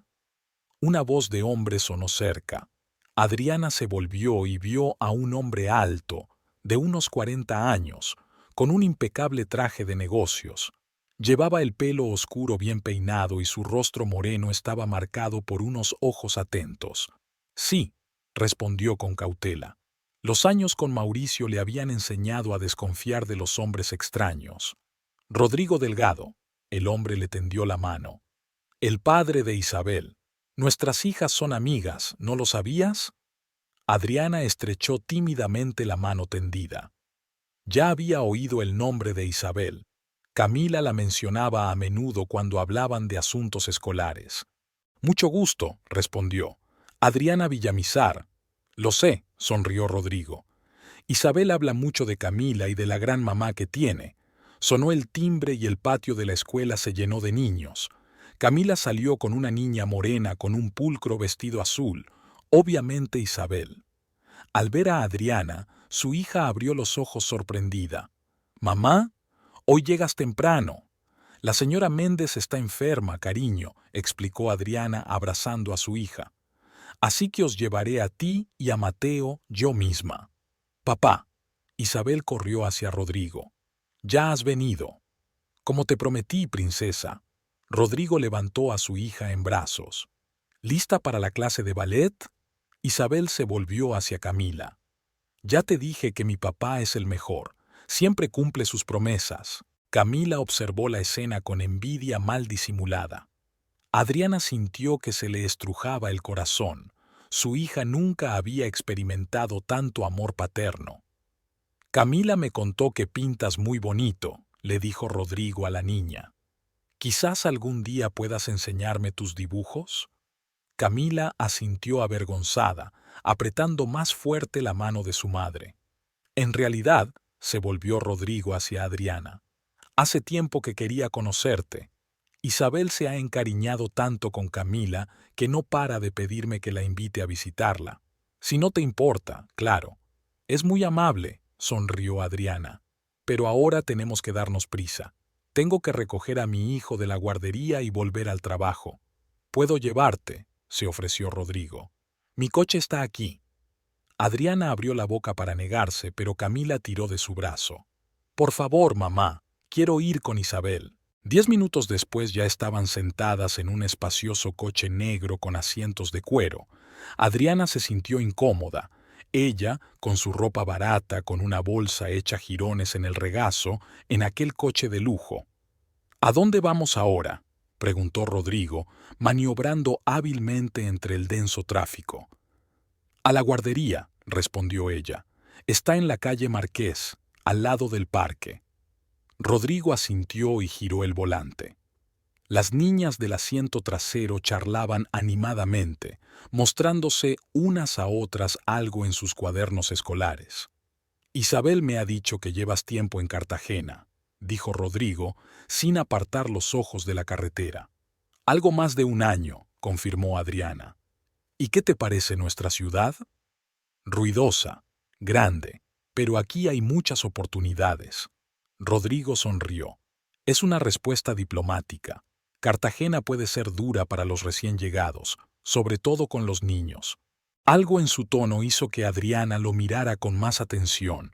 Una voz de hombre sonó cerca. Adriana se volvió y vio a un hombre alto, de unos 40 años, con un impecable traje de negocios. Llevaba el pelo oscuro bien peinado y su rostro moreno estaba marcado por unos ojos atentos. «Sí», respondió con cautela. Los años con Mauricio le habían enseñado a desconfiar de los hombres extraños. «Rodrigo Delgado», el hombre le tendió la mano. «El padre de Isabel. Nuestras hijas son amigas, ¿no lo sabías?». Adriana estrechó tímidamente la mano tendida. Ya había oído el nombre de Isabel. Camila la mencionaba a menudo cuando hablaban de asuntos escolares. «Mucho gusto», respondió. «Adriana Villamizar». «Lo sé», sonrió Rodrigo. «Isabel habla mucho de Camila y de la gran mamá que tiene». Sonó el timbre y el patio de la escuela se llenó de niños. Camila salió con una niña morena con un pulcro vestido azul, obviamente Isabel. Al ver a Adriana, su hija abrió los ojos sorprendida. «Mamá, hoy llegas temprano». «La señora Méndez está enferma, cariño», explicó Adriana abrazando a su hija. «Así que os llevaré a ti y a Mateo yo misma». «Papá». Isabel corrió hacia Rodrigo. «Ya has venido». «Como te prometí, princesa». Rodrigo levantó a su hija en brazos. «¿Lista para la clase de ballet?» Isabel se volvió hacia Camila. «Ya te dije que mi papá es el mejor. Siempre cumple sus promesas». Camila observó la escena con envidia mal disimulada. Adriana sintió que se le estrujaba el corazón. Su hija nunca había experimentado tanto amor paterno. «Camila me contó que pintas muy bonito», le dijo Rodrigo a la niña. «¿Quizás algún día puedas enseñarme tus dibujos?» Camila asintió avergonzada, apretando más fuerte la mano de su madre. «En realidad», se volvió Rodrigo hacia Adriana, «hace tiempo que quería conocerte. Isabel se ha encariñado tanto con Camila que no para de pedirme que la invite a visitarla. Si no te importa, claro». «Es muy amable», sonrió Adriana. «Pero ahora tenemos que darnos prisa. Tengo que recoger a mi hijo de la guardería y volver al trabajo». «¿Puedo llevarte?», se ofreció Rodrigo. «Mi coche está aquí». Adriana abrió la boca para negarse, pero Camila tiró de su brazo. «Por favor, mamá, quiero ir con Isabel». 10 minutos después ya estaban sentadas en un espacioso coche negro con asientos de cuero. Adriana se sintió incómoda. Ella, con su ropa barata, con una bolsa hecha jirones en el regazo, en aquel coche de lujo. «¿A dónde vamos ahora?», preguntó Rodrigo, maniobrando hábilmente entre el denso tráfico. «A la guardería», respondió ella. «Está en la calle Marqués, al lado del parque». Rodrigo asintió y giró el volante. Las niñas del asiento trasero charlaban animadamente, mostrándose unas a otras algo en sus cuadernos escolares. «Isabel me ha dicho que llevas tiempo en Cartagena», dijo Rodrigo, sin apartar los ojos de la carretera. «Algo más de un año», confirmó Adriana. «¿Y qué te parece nuestra ciudad?» «Ruidosa, grande, pero aquí hay muchas oportunidades». Rodrigo sonrió. «Es una respuesta diplomática. Cartagena puede ser dura para los recién llegados, sobre todo con los niños». Algo en su tono hizo que Adriana lo mirara con más atención.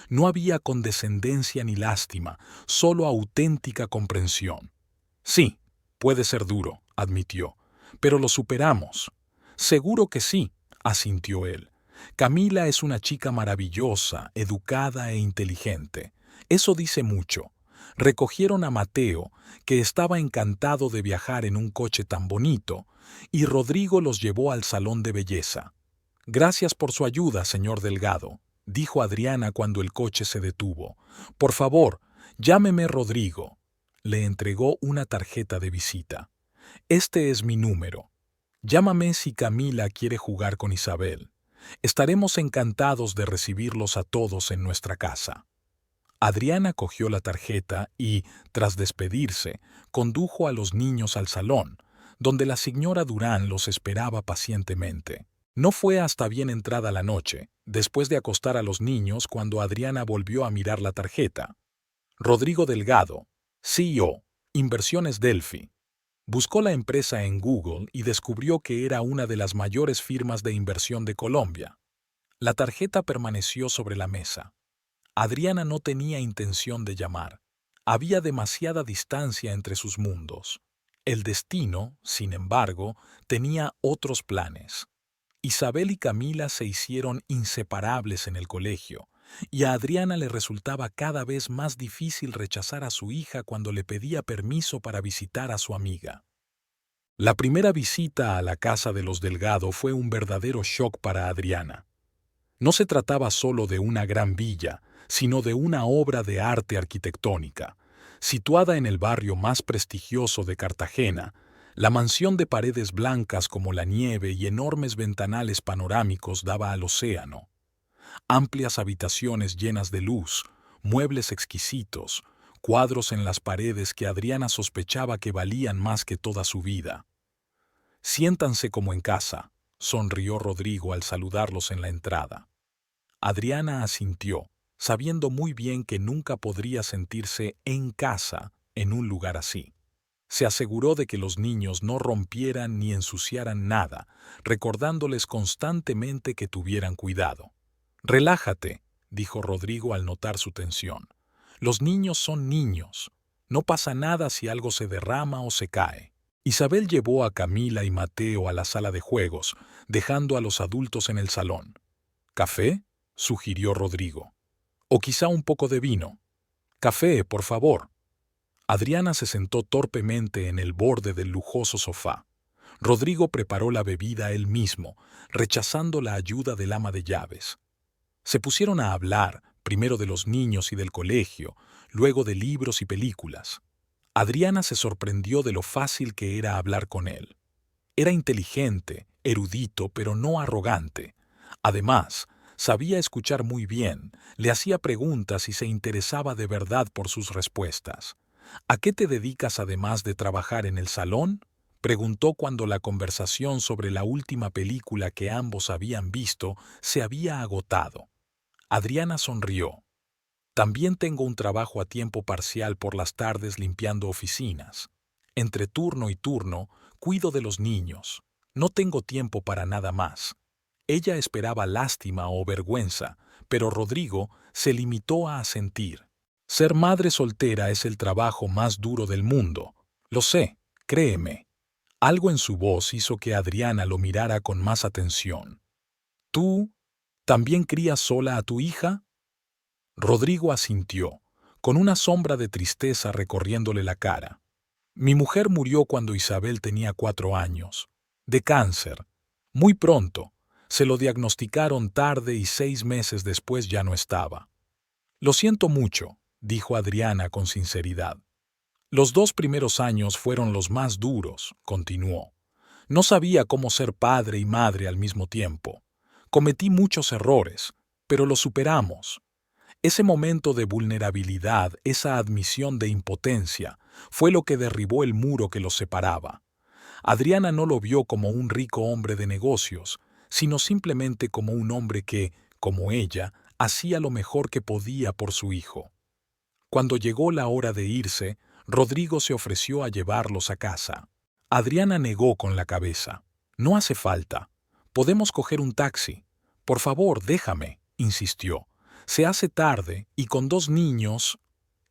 No había condescendencia ni lástima, solo auténtica comprensión. «Sí, puede ser duro», admitió, «pero lo superamos». «Seguro que sí», asintió él. «Camila es una chica maravillosa, educada e inteligente. Eso dice mucho». Recogieron a Mateo, que estaba encantado de viajar en un coche tan bonito, y Rodrigo los llevó al salón de belleza. «Gracias por su ayuda, señor Delgado», dijo Adriana cuando el coche se detuvo. «Por favor, llámeme Rodrigo». Le entregó una tarjeta de visita. «Este es mi número. Llámame si Camila quiere jugar con Isabel. Estaremos encantados de recibirlos a todos en nuestra casa». Adriana cogió la tarjeta y, tras despedirse, condujo a los niños al salón, donde la señora Durán los esperaba pacientemente. No fue hasta bien entrada la noche, después de acostar a los niños, cuando Adriana volvió a mirar la tarjeta. Rodrigo Delgado, CEO, Inversiones Delphi. Buscó la empresa en Google y descubrió que era una de las mayores firmas de inversión de Colombia. La tarjeta permaneció sobre la mesa. Adriana no tenía intención de llamar. Había demasiada distancia entre sus mundos. El destino, sin embargo, tenía otros planes. Isabel y Camila se hicieron inseparables en el colegio, y a Adriana le resultaba cada vez más difícil rechazar a su hija cuando le pedía permiso para visitar a su amiga. La primera visita a la casa de los Delgado fue un verdadero shock para Adriana. No se trataba solo de una gran villa, sino de una obra de arte arquitectónica. Situada en el barrio más prestigioso de Cartagena, la mansión de paredes blancas como la nieve y enormes ventanales panorámicos daba al océano. Amplias habitaciones llenas de luz, muebles exquisitos, cuadros en las paredes que Adriana sospechaba que valían más que toda su vida. «Siéntanse como en casa», sonrió Rodrigo al saludarlos en la entrada. Adriana asintió, sabiendo muy bien que nunca podría sentirse en casa en un lugar así. Se aseguró de que los niños no rompieran ni ensuciaran nada, recordándoles constantemente que tuvieran cuidado. «Relájate», dijo Rodrigo al notar su tensión. Los niños son niños. No pasa nada si algo se derrama o se cae. Isabel llevó a Camila y Mateo a la sala de juegos, dejando a los adultos en el salón. ¿Café?, sugirió Rodrigo. O quizá un poco de vino. Café, por favor. Adriana se sentó torpemente en el borde del lujoso sofá. Rodrigo preparó la bebida él mismo, rechazando la ayuda del ama de llaves. Se pusieron a hablar, primero de los niños y del colegio, luego de libros y películas. Adriana se sorprendió de lo fácil que era hablar con él. Era inteligente, erudito, pero no arrogante. Además, sabía escuchar muy bien, le hacía preguntas y se interesaba de verdad por sus respuestas. ¿A qué te dedicas además de trabajar en el salón?, preguntó cuando la conversación sobre la última película que ambos habían visto se había agotado. Adriana sonrió. También tengo un trabajo a tiempo parcial por las tardes limpiando oficinas. Entre turno y turno, cuido de los niños. No tengo tiempo para nada más. Ella esperaba lástima o vergüenza, pero Rodrigo se limitó a asentir. Ser madre soltera es el trabajo más duro del mundo. Lo sé, créeme. Algo en su voz hizo que Adriana lo mirara con más atención. ¿Tú también crías sola a tu hija? Rodrigo asintió, con una sombra de tristeza recorriéndole la cara. Mi mujer murió cuando Isabel tenía 4 años. De cáncer. Muy pronto. Se lo diagnosticaron tarde y 6 meses después ya no estaba. Lo siento mucho, dijo Adriana con sinceridad. Los 2 primeros años fueron los más duros, continuó. No sabía cómo ser padre y madre al mismo tiempo. Cometí muchos errores, pero los superamos. Ese momento de vulnerabilidad, esa admisión de impotencia, fue lo que derribó el muro que los separaba. Adriana no lo vio como un rico hombre de negocios, sino simplemente como un hombre que, como ella, hacía lo mejor que podía por su hijo. Cuando llegó la hora de irse, Rodrigo se ofreció a llevarlos a casa. Adriana negó con la cabeza. No hace falta. Podemos coger un taxi. Por favor, déjame, insistió. Se hace tarde y con 2 niños...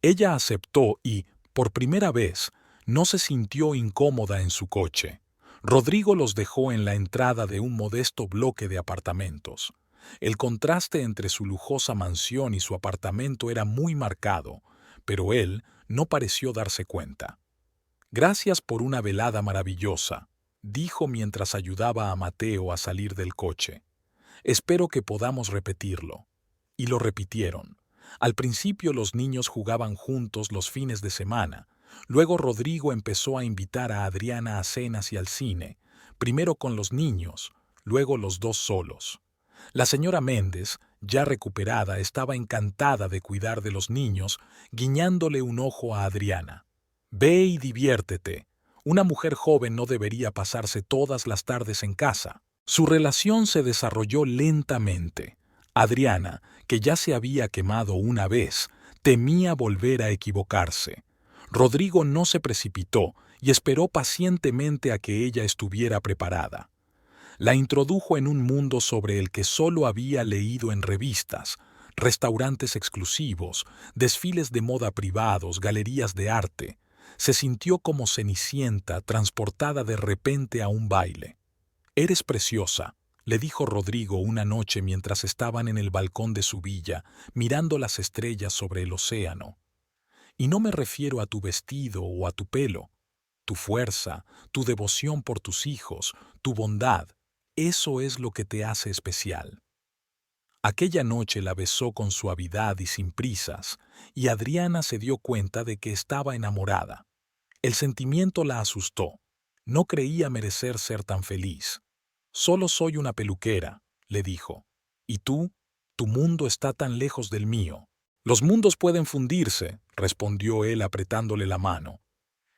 Ella aceptó y, por primera vez, no se sintió incómoda en su coche. Rodrigo los dejó en la entrada de un modesto bloque de apartamentos. El contraste entre su lujosa mansión y su apartamento era muy marcado, pero él no pareció darse cuenta. Gracias por una velada maravillosa, dijo mientras ayudaba a Mateo a salir del coche. Espero que podamos repetirlo. Y lo repitieron. Al principio los niños jugaban juntos los fines de semana. Luego Rodrigo empezó a invitar a Adriana a cenas y al cine, primero con los niños, luego los 2 solos. La señora Méndez, ya recuperada, estaba encantada de cuidar de los niños, guiñándole un ojo a Adriana. Ve y diviértete. Una mujer joven no debería pasarse todas las tardes en casa. Su relación se desarrolló lentamente. Adriana, que ya se había quemado una vez, temía volver a equivocarse. Rodrigo no se precipitó y esperó pacientemente a que ella estuviera preparada. La introdujo en un mundo sobre el que solo había leído en revistas, restaurantes exclusivos, desfiles de moda privados, galerías de arte. Se sintió como Cenicienta transportada de repente a un baile. «Eres preciosa», le dijo Rodrigo una noche mientras estaban en el balcón de su villa, mirando las estrellas sobre el océano. «Y no me refiero a tu vestido o a tu pelo. Tu fuerza, tu devoción por tus hijos, tu bondad, eso es lo que te hace especial». Aquella noche la besó con suavidad y sin prisas, y Adriana se dio cuenta de que estaba enamorada. El sentimiento la asustó. No creía merecer ser tan feliz. «Solo soy una peluquera», le dijo. «Y tú, tu mundo está tan lejos del mío». «Los mundos pueden fundirse», respondió él apretándole la mano.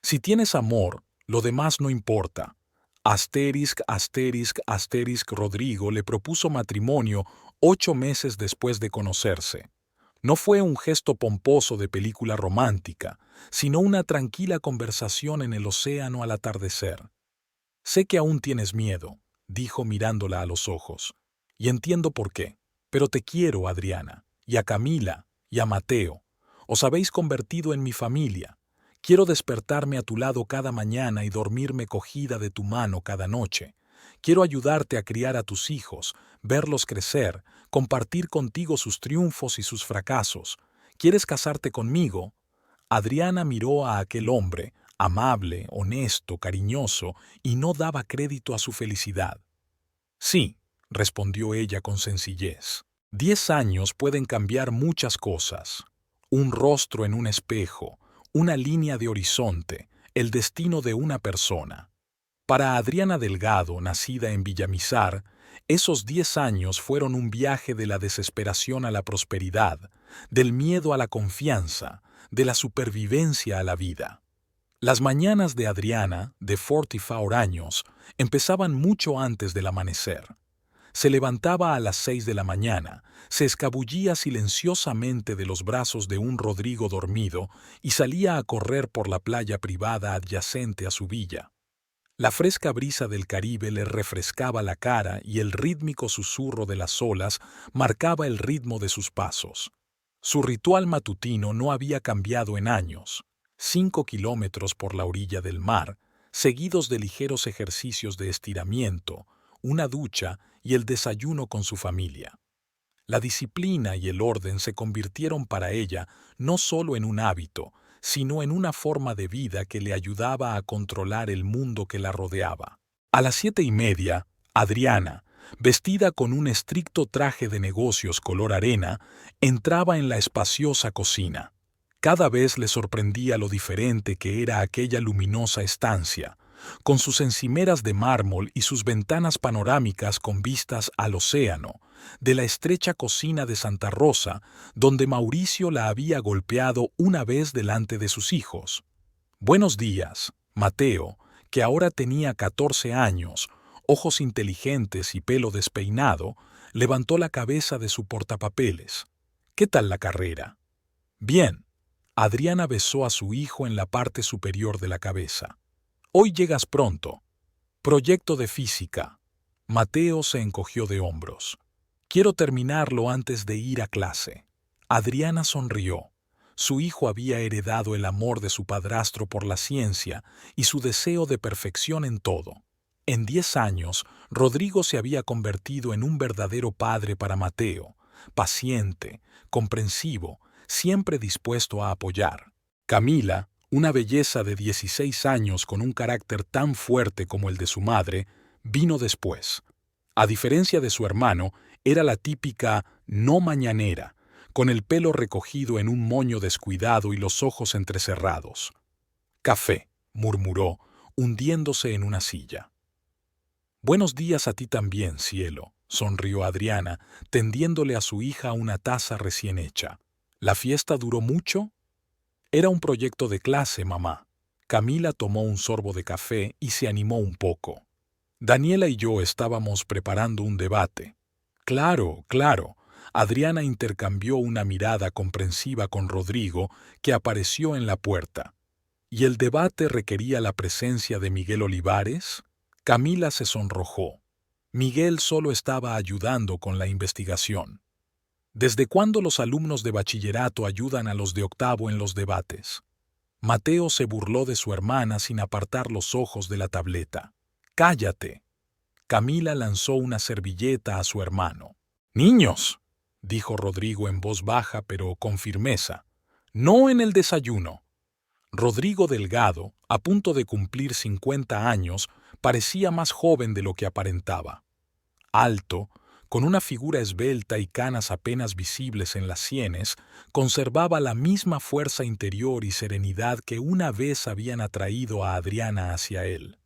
«Si tienes amor, lo demás no importa». Asterisk, asterisk, asterisk, Rodrigo le propuso matrimonio 8 meses después de conocerse. No fue un gesto pomposo de película romántica, sino una tranquila conversación en el océano al atardecer. «Sé que aún tienes miedo», dijo mirándola a los ojos. «Y entiendo por qué. Pero te quiero, Adriana, y a Camila, y a Mateo. Os habéis convertido en mi familia. Quiero despertarme a tu lado cada mañana y dormirme cogida de tu mano cada noche. Quiero ayudarte a criar a tus hijos, verlos crecer, compartir contigo sus triunfos y sus fracasos. ¿Quieres casarte conmigo? Adriana miró a aquel hombre, amable, honesto, cariñoso, y no daba crédito a su felicidad. Sí, respondió ella con sencillez. 10 años pueden cambiar muchas cosas. Un rostro en un espejo, una línea de horizonte, el destino de una persona. Para Adriana Delgado, nacida en Villamizar, esos 10 años fueron un viaje de la desesperación a la prosperidad, del miedo a la confianza, de la supervivencia a la vida. Las mañanas de Adriana, de 44 años, empezaban mucho antes del amanecer. Se levantaba a las 6 de la mañana, se escabullía silenciosamente de los brazos de un Rodrigo dormido y salía a correr por la playa privada adyacente a su villa. La fresca brisa del Caribe le refrescaba la cara y el rítmico susurro de las olas marcaba el ritmo de sus pasos. Su ritual matutino no había cambiado en años. 5 kilómetros por la orilla del mar, seguidos de ligeros ejercicios de estiramiento, una ducha y el desayuno con su familia. La disciplina y el orden se convirtieron para ella no solo en un hábito, sino en una forma de vida que le ayudaba a controlar el mundo que la rodeaba. A las 7:30, Adriana, vestida con un estricto traje de negocios color arena, entraba en la espaciosa cocina. Cada vez le sorprendía lo diferente que era aquella luminosa estancia, con sus encimeras de mármol y sus ventanas panorámicas con vistas al océano, de la estrecha cocina de Santa Rosa, donde Mauricio la había golpeado una vez delante de sus hijos. Buenos días, Mateo, que ahora tenía 14 años, ojos inteligentes y pelo despeinado, levantó la cabeza de su portapapeles. ¿Qué tal la carrera? Bien. Adriana besó a su hijo en la parte superior de la cabeza. Hoy llegas pronto. Proyecto de física. Mateo se encogió de hombros. Quiero terminarlo antes de ir a clase. Adriana sonrió. Su hijo había heredado el amor de su padrastro por la ciencia y su deseo de perfección en todo. En 10 años, Rodrigo se había convertido en un verdadero padre para Mateo, paciente, comprensivo, siempre dispuesto a apoyar. Camila, una belleza de 16 años con un carácter tan fuerte como el de su madre, vino después. A diferencia de su hermano, era la típica no mañanera, con el pelo recogido en un moño descuidado y los ojos entrecerrados. Café, murmuró, hundiéndose en una silla. Buenos días a ti también, cielo, sonrió Adriana, tendiéndole a su hija una taza recién hecha. ¿La fiesta duró mucho? Era un proyecto de clase, mamá. Camila tomó un sorbo de café y se animó un poco. Daniela y yo estábamos preparando un debate. Claro, claro. Adriana intercambió una mirada comprensiva con Rodrigo, que apareció en la puerta. ¿Y el debate requería la presencia de Miguel Olivares? Camila se sonrojó. Miguel solo estaba ayudando con la investigación. ¿Desde cuándo los alumnos de bachillerato ayudan a los de octavo en los debates? Mateo se burló de su hermana sin apartar los ojos de la tableta. ¡Cállate! Camila lanzó una servilleta a su hermano. ¡Niños!, dijo Rodrigo en voz baja pero con firmeza. ¡No en el desayuno! Rodrigo Delgado, a punto de cumplir 50 años, parecía más joven de lo que aparentaba. Alto, con una figura esbelta y canas apenas visibles en las sienes, conservaba la misma fuerza interior y serenidad que una vez habían atraído a Adriana hacia él.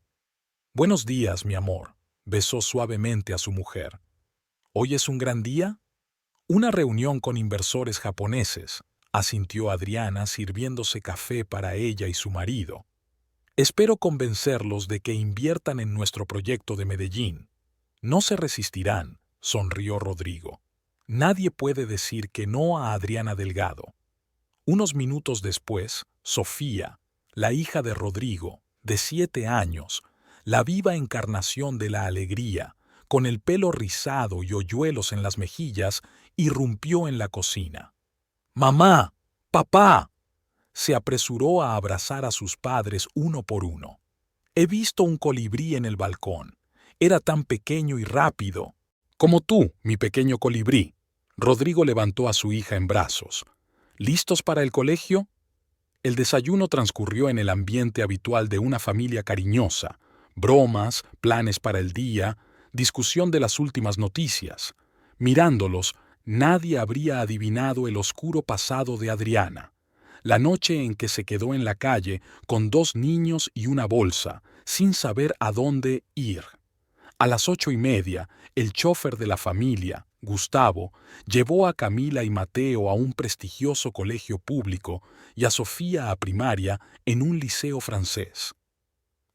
«Buenos días, mi amor», besó suavemente a su mujer. «¿Hoy es un gran día?» «Una reunión con inversores japoneses», asintió Adriana sirviéndose café para ella y su marido. «Espero convencerlos de que inviertan en nuestro proyecto de Medellín. No se resistirán», sonrió Rodrigo. «Nadie puede decir que no a Adriana Delgado». Unos minutos después, Sofía, la hija de Rodrigo, de 7 años, la viva encarnación de la alegría, con el pelo rizado y hoyuelos en las mejillas, irrumpió en la cocina. ¡Mamá! ¡Papá! Se apresuró a abrazar a sus padres uno por uno. He visto un colibrí en el balcón. Era tan pequeño y rápido. Como tú, mi pequeño colibrí. Rodrigo levantó a su hija en brazos. ¿Listos para el colegio? El desayuno transcurrió en el ambiente habitual de una familia cariñosa. Bromas, planes para el día, discusión de las últimas noticias. Mirándolos, nadie habría adivinado el oscuro pasado de Adriana. La noche en que se quedó en la calle con 2 niños y una bolsa, sin saber a dónde ir. A las 8:30, el chofer de la familia, Gustavo, llevó a Camila y Mateo a un prestigioso colegio público y a Sofía a primaria en un liceo francés.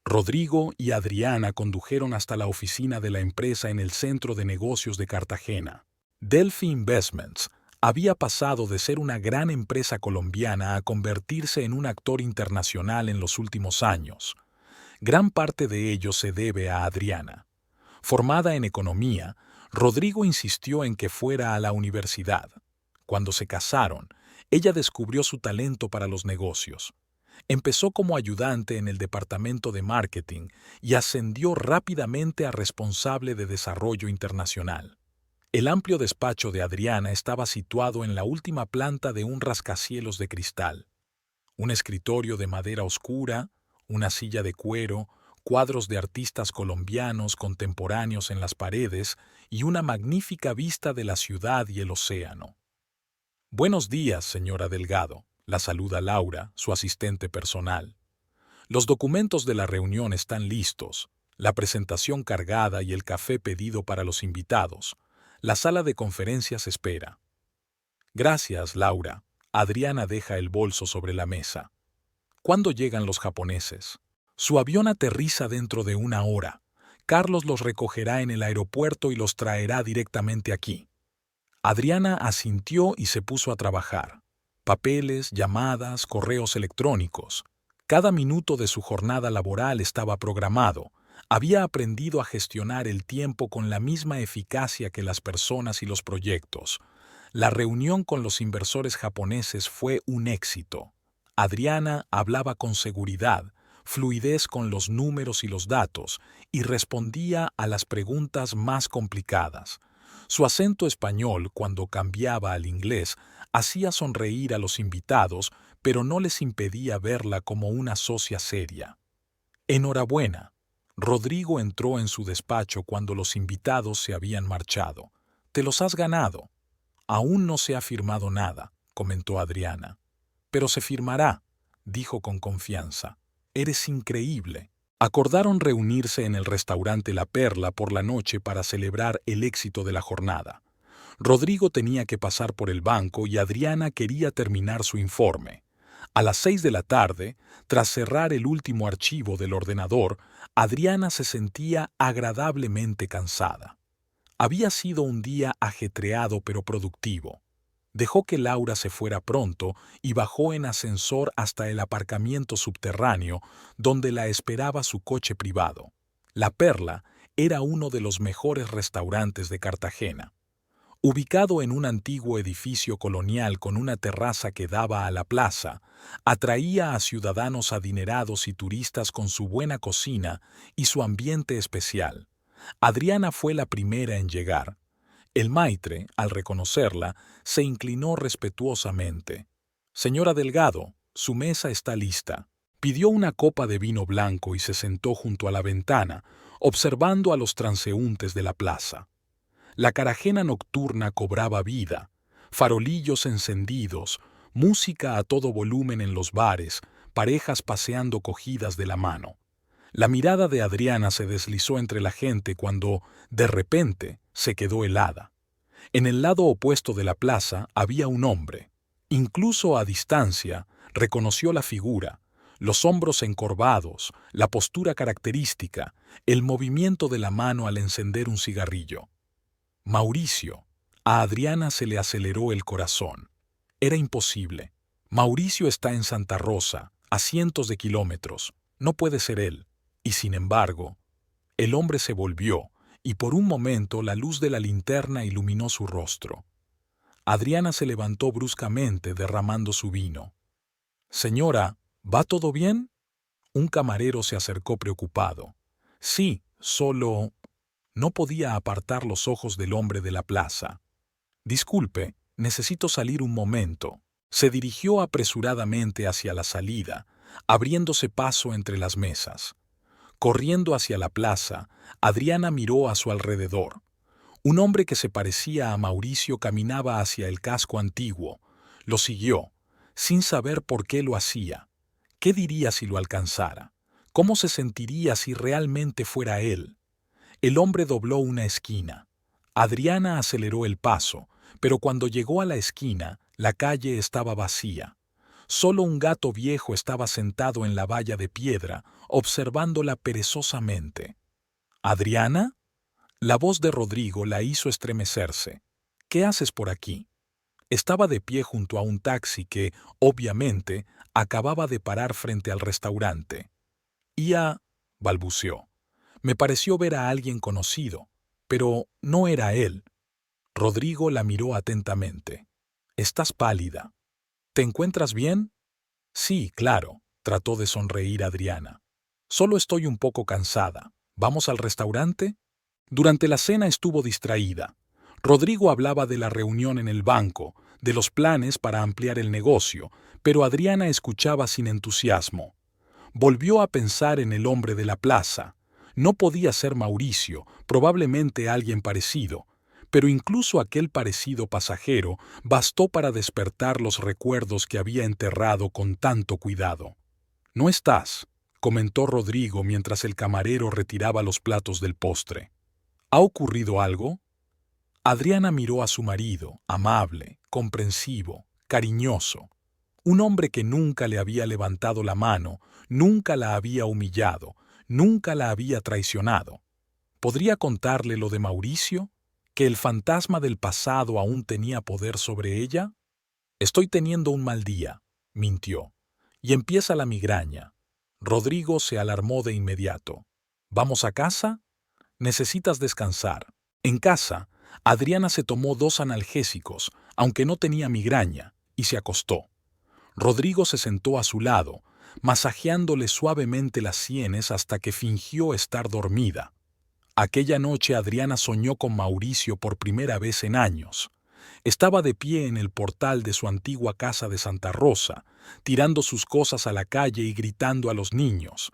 Rodrigo y Adriana condujeron hasta la oficina de la empresa en el centro de negocios de Cartagena. Delphi Investments había pasado de ser una gran empresa colombiana a convertirse en un actor internacional en los últimos años. Gran parte de ello se debe a Adriana. Formada en economía, Rodrigo insistió en que fuera a la universidad. Cuando se casaron, ella descubrió su talento para los negocios. Empezó como ayudante en el departamento de marketing y ascendió rápidamente a responsable de desarrollo internacional. El amplio despacho de Adriana estaba situado en la última planta de un rascacielos de cristal. Un escritorio de madera oscura, una silla de cuero, cuadros de artistas colombianos contemporáneos en las paredes y una magnífica vista de la ciudad y el océano. Buenos días, señora Delgado, la saluda Laura, su asistente personal. Los documentos de la reunión están listos, la presentación cargada y el café pedido para los invitados. La sala de conferencias espera. Gracias, Laura. Adriana deja el bolso sobre la mesa. ¿Cuándo llegan los japoneses? Su avión aterriza dentro de 1 hora. Carlos los recogerá en el aeropuerto y los traerá directamente aquí. Adriana asintió y se puso a trabajar. Papeles, llamadas, correos electrónicos. Cada minuto de su jornada laboral estaba programado. Había aprendido a gestionar el tiempo con la misma eficacia que las personas y los proyectos. La reunión con los inversores japoneses fue un éxito. Adriana hablaba con seguridad, fluidez con los números y los datos, y respondía a las preguntas más complicadas. Su acento español, cuando cambiaba al inglés, hacía sonreír a los invitados, pero no les impedía verla como una socia seria. Enhorabuena. Rodrigo entró en su despacho cuando los invitados se habían marchado. Te los has ganado. Aún no se ha firmado nada, comentó Adriana. Pero se firmará, dijo con confianza. Eres increíble. Acordaron reunirse en el restaurante La Perla por la noche para celebrar el éxito de la jornada. Rodrigo tenía que pasar por el banco y Adriana quería terminar su informe. A las 6 de la tarde, tras cerrar el último archivo del ordenador, Adriana se sentía agradablemente cansada. Había sido un día ajetreado pero productivo. Dejó que Laura se fuera pronto y bajó en ascensor hasta el aparcamiento subterráneo, donde la esperaba su coche privado. La Perla era uno de los mejores restaurantes de Cartagena. Ubicado en un antiguo edificio colonial con una terraza que daba a la plaza, atraía a ciudadanos adinerados y turistas con su buena cocina y su ambiente especial. Adriana fue la primera en llegar. El maitre, al reconocerla, se inclinó respetuosamente. «Señora Delgado, su mesa está lista». Pidió una copa de vino blanco y se sentó junto a la ventana, observando a los transeúntes de la plaza. La Cartagena nocturna cobraba vida, farolillos encendidos, música a todo volumen en los bares, parejas paseando cogidas de la mano. La mirada de Adriana se deslizó entre la gente cuando, de repente, se quedó helada. En el lado opuesto de la plaza había un hombre. Incluso a distancia, reconoció la figura, los hombros encorvados, la postura característica, el movimiento de la mano al encender un cigarrillo. Mauricio. A Adriana se le aceleró el corazón. Era imposible. Mauricio está en Santa Rosa, a cientos de kilómetros. No puede ser él. Y sin embargo, el hombre se volvió y por un momento la luz de la linterna iluminó su rostro. Adriana se levantó bruscamente, derramando su vino. «Señora, ¿va todo bien?» Un camarero se acercó preocupado. «Sí, solo...» No podía apartar los ojos del hombre de la plaza. «Disculpe, necesito salir un momento». Se dirigió apresuradamente hacia la salida, abriéndose paso entre las mesas. Corriendo hacia la plaza, Adriana miró a su alrededor. Un hombre que se parecía a Mauricio caminaba hacia el casco antiguo. Lo siguió, sin saber por qué lo hacía. ¿Qué diría si lo alcanzara? ¿Cómo se sentiría si realmente fuera él? El hombre dobló una esquina. Adriana aceleró el paso, pero cuando llegó a la esquina, la calle estaba vacía. Solo un gato viejo estaba sentado en la valla de piedra, observándola perezosamente. «¿Adriana?» La voz de Rodrigo la hizo estremecerse. «¿Qué haces por aquí?» Estaba de pie junto a un taxi que, obviamente, acababa de parar frente al restaurante. Balbuceó. «Me pareció ver a alguien conocido, pero no era él». Rodrigo la miró atentamente. «Estás pálida. ¿Te encuentras bien?» «Sí, claro», trató de sonreír Adriana. «Solo estoy un poco cansada. ¿Vamos al restaurante?» Durante la cena estuvo distraída. Rodrigo hablaba de la reunión en el banco, de los planes para ampliar el negocio, pero Adriana escuchaba sin entusiasmo. Volvió a pensar en el hombre de la plaza. No podía ser Mauricio, probablemente alguien parecido, pero incluso aquel parecido pasajero bastó para despertar los recuerdos que había enterrado con tanto cuidado. «No estás», comentó Rodrigo mientras el camarero retiraba los platos del postre. «¿Ha ocurrido algo?» Adriana miró a su marido, amable, comprensivo, cariñoso. Un hombre que nunca le había levantado la mano, nunca la había humillado, nunca la había traicionado. ¿Podría contarle lo de Mauricio? ¿Que el fantasma del pasado aún tenía poder sobre ella? «Estoy teniendo un mal día», mintió. «Y empieza la migraña». Rodrigo se alarmó de inmediato. «¿Vamos a casa?» «Necesitas descansar». En casa, Adriana se tomó 2 analgésicos, aunque no tenía migraña, y se acostó. Rodrigo se sentó a su lado, masajeándole suavemente las sienes hasta que fingió estar dormida. Aquella noche Adriana soñó con Mauricio por primera vez en años. Estaba de pie en el portal de su antigua casa de Santa Rosa, tirando sus cosas a la calle y gritando a los niños.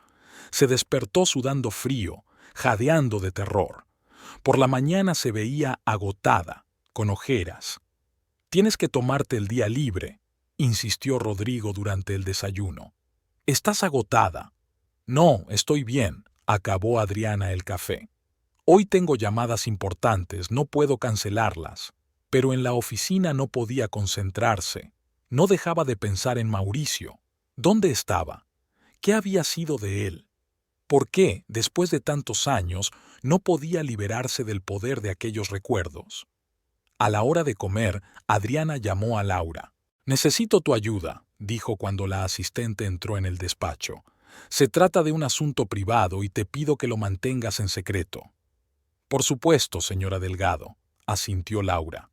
Se despertó sudando frío, jadeando de terror. Por la mañana se veía agotada, con ojeras. «Tienes que tomarte el día libre», insistió Rodrigo durante el desayuno. «Estás agotada». «No, estoy bien», acabó Adriana el café. «Hoy tengo llamadas importantes, no puedo cancelarlas». Pero en la oficina no podía concentrarse. No dejaba de pensar en Mauricio. ¿Dónde estaba? ¿Qué había sido de él? ¿Por qué, después de tantos años, no podía liberarse del poder de aquellos recuerdos? A la hora de comer, Adriana llamó a Laura. «Necesito tu ayuda», dijo cuando la asistente entró en el despacho. «Se trata de un asunto privado y te pido que lo mantengas en secreto». «Por supuesto, señora Delgado», asintió Laura.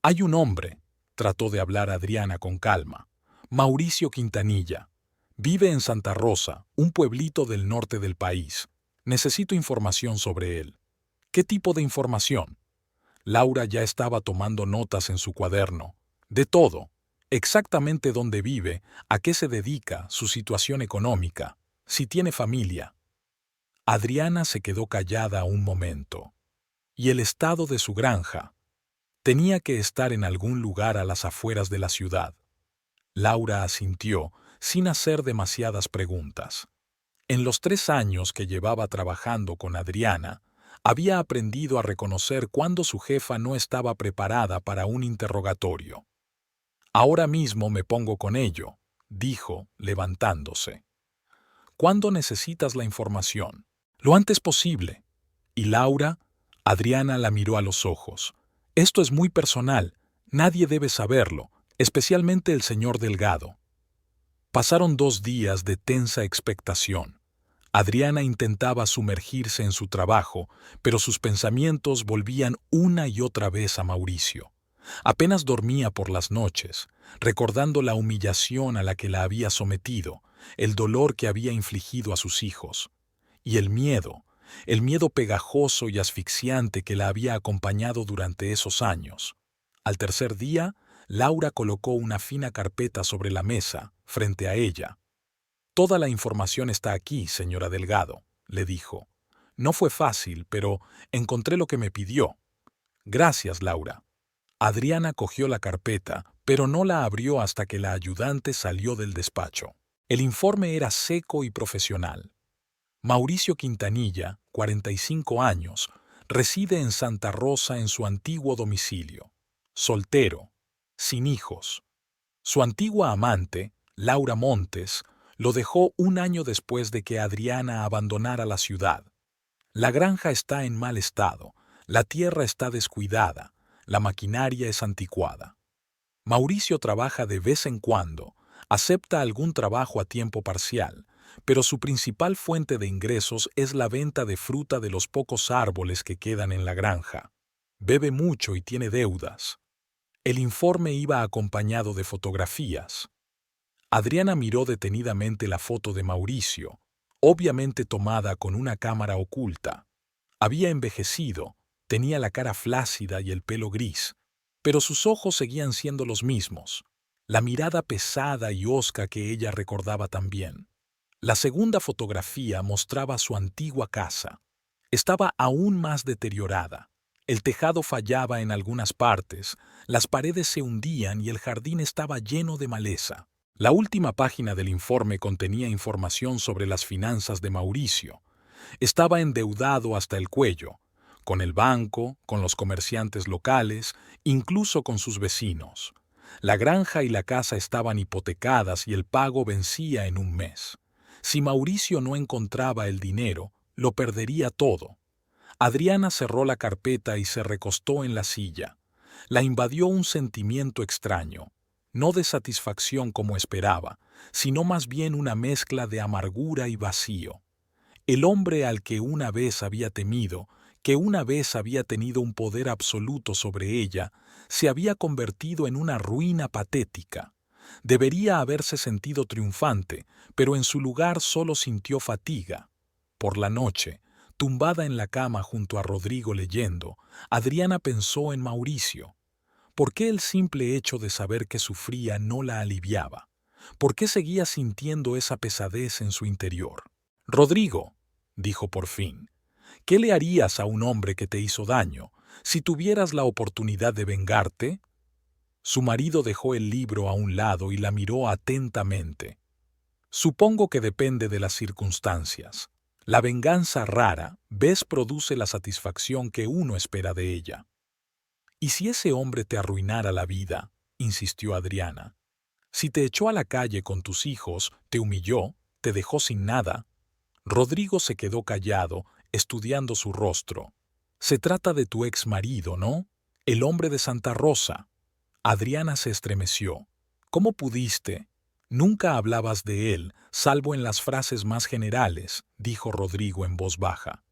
«Hay un hombre», trató de hablar Adriana con calma. «Mauricio Quintanilla. Vive en Santa Rosa, un pueblito del norte del país. Necesito información sobre él». «¿Qué tipo de información?» Laura ya estaba tomando notas en su cuaderno. «De todo. Exactamente dónde vive, a qué se dedica, su situación económica, si tiene familia». Adriana se quedó callada un momento. «¿Y el estado de su granja?» Tenía que estar en algún lugar a las afueras de la ciudad. Laura asintió, sin hacer demasiadas preguntas. En los 3 años que llevaba trabajando con Adriana, había aprendido a reconocer cuando su jefa no estaba preparada para un interrogatorio. «Ahora mismo me pongo con ello», dijo, levantándose. «¿Cuándo necesitas la información?» «Lo antes posible». «¿Y Laura?» Adriana la miró a los ojos. «Esto es muy personal. Nadie debe saberlo, especialmente el señor Delgado». Pasaron 2 días de tensa expectación. Adriana intentaba sumergirse en su trabajo, pero sus pensamientos volvían una y otra vez a Mauricio. Apenas dormía por las noches, recordando la humillación a la que la había sometido, el dolor que había infligido a sus hijos, y el miedo pegajoso y asfixiante que la había acompañado durante esos años. Al tercer día, Laura colocó una fina carpeta sobre la mesa, frente a ella. «Toda la información está aquí, señora Delgado», le dijo. «No fue fácil, pero encontré lo que me pidió». «Gracias, Laura». Adriana cogió la carpeta, pero no la abrió hasta que la ayudante salió del despacho. El informe era seco y profesional. Mauricio Quintanilla, 45 años, reside en Santa Rosa en su antiguo domicilio. Soltero, sin hijos. Su antigua amante, Laura Montes, lo dejó un año después de que Adriana abandonara la ciudad. La granja está en mal estado, la tierra está descuidada, la maquinaria es anticuada. Mauricio trabaja de vez en cuando, acepta algún trabajo a tiempo parcial, pero su principal fuente de ingresos es la venta de fruta de los pocos árboles que quedan en la granja. Bebe mucho y tiene deudas. El informe iba acompañado de fotografías. Adriana miró detenidamente la foto de Mauricio, obviamente tomada con una cámara oculta. Había envejecido, tenía la cara flácida y el pelo gris, pero sus ojos seguían siendo los mismos, la mirada pesada y hosca que ella recordaba también. La segunda fotografía mostraba su antigua casa. Estaba aún más deteriorada. El tejado fallaba en algunas partes, las paredes se hundían y el jardín estaba lleno de maleza. La última página del informe contenía información sobre las finanzas de Mauricio. Estaba endeudado hasta el cuello, con el banco, con los comerciantes locales, incluso con sus vecinos. La granja y la casa estaban hipotecadas y el pago vencía en un mes. Si Mauricio no encontraba el dinero, lo perdería todo. Adriana cerró la carpeta y se recostó en la silla. La invadió un sentimiento extraño, no de satisfacción como esperaba, sino más bien una mezcla de amargura y vacío. El hombre al que una vez había temido, que una vez había tenido un poder absoluto sobre ella, se había convertido en una ruina patética. Debería haberse sentido triunfante, pero en su lugar solo sintió fatiga. Por la noche, tumbada en la cama junto a Rodrigo leyendo, Adriana pensó en Mauricio. ¿Por qué el simple hecho de saber que sufría no la aliviaba? ¿Por qué seguía sintiendo esa pesadez en su interior? «Rodrigo», dijo por fin, «¿qué le harías a un hombre que te hizo daño? Si tuvieras la oportunidad de vengarte». Su marido dejó el libro a un lado y la miró atentamente. «Supongo que depende de las circunstancias. La venganza rara, ves, produce la satisfacción que uno espera de ella». «¿Y si ese hombre te arruinara la vida?», insistió Adriana. «Si te echó a la calle con tus hijos, te humilló, te dejó sin nada». Rodrigo se quedó callado, estudiando su rostro. «Se trata de tu ex marido, ¿no? El hombre de Santa Rosa». Adriana se estremeció. «¿Cómo pudiste? Nunca hablabas de él, salvo en las frases más generales», dijo Rodrigo en voz baja.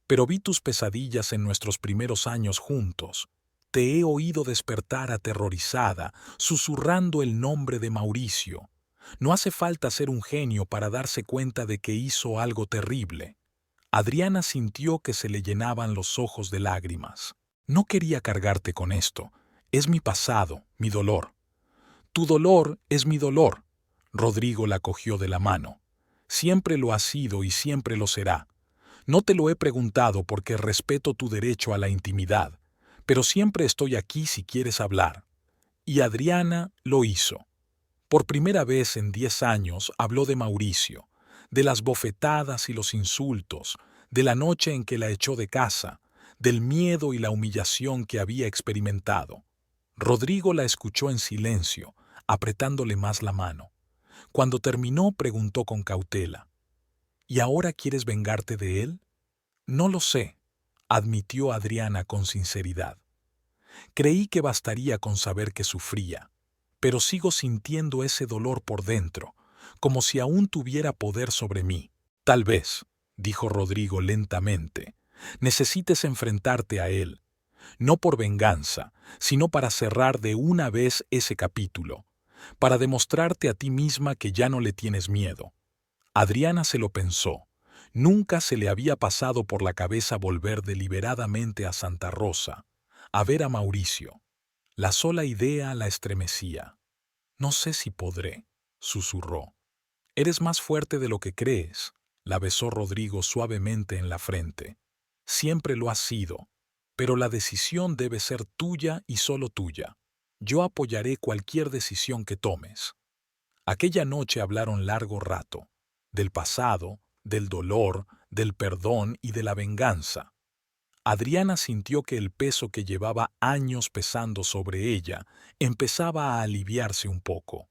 «Pero vi tus pesadillas en nuestros primeros años juntos. Te he oído despertar aterrorizada, susurrando el nombre de Mauricio. No hace falta ser un genio para darse cuenta de que hizo algo terrible». Adriana sintió que se le llenaban los ojos de lágrimas. «No quería cargarte con esto. Es mi pasado, mi dolor». «Tu dolor es mi dolor». Rodrigo la cogió de la mano. «Siempre lo ha sido y siempre lo será. No te lo he preguntado porque respeto tu derecho a la intimidad, pero siempre estoy aquí si quieres hablar». Y Adriana lo hizo. Por primera vez en 10 años habló de Mauricio, de las bofetadas y los insultos, de la noche en que la echó de casa, del miedo y la humillación que había experimentado. Rodrigo la escuchó en silencio, apretándole más la mano. Cuando terminó, preguntó con cautela: «¿Y ahora quieres vengarte de él?». «No lo sé», admitió Adriana con sinceridad. «Creí que bastaría con saber que sufría, pero sigo sintiendo ese dolor por dentro, como si aún tuviera poder sobre mí. Tal vez, dijo Rodrigo lentamente. Necesites enfrentarte a él, no por venganza, sino para cerrar de una vez ese capítulo, para demostrarte a ti misma que ya no le tienes miedo. Adriana se lo pensó. Nunca se le había pasado por la cabeza volver deliberadamente a Santa Rosa, a ver a Mauricio. La sola idea la estremecía. No sé si podré, susurró. Eres más fuerte de lo que crees, la besó Rodrigo suavemente en la frente. Siempre lo has sido, pero la decisión debe ser tuya y solo tuya. Yo apoyaré cualquier decisión que tomes. Aquella noche hablaron largo rato, del pasado, del dolor, del perdón y de la venganza. Adriana sintió que el peso que llevaba años pesando sobre ella empezaba a aliviarse un poco.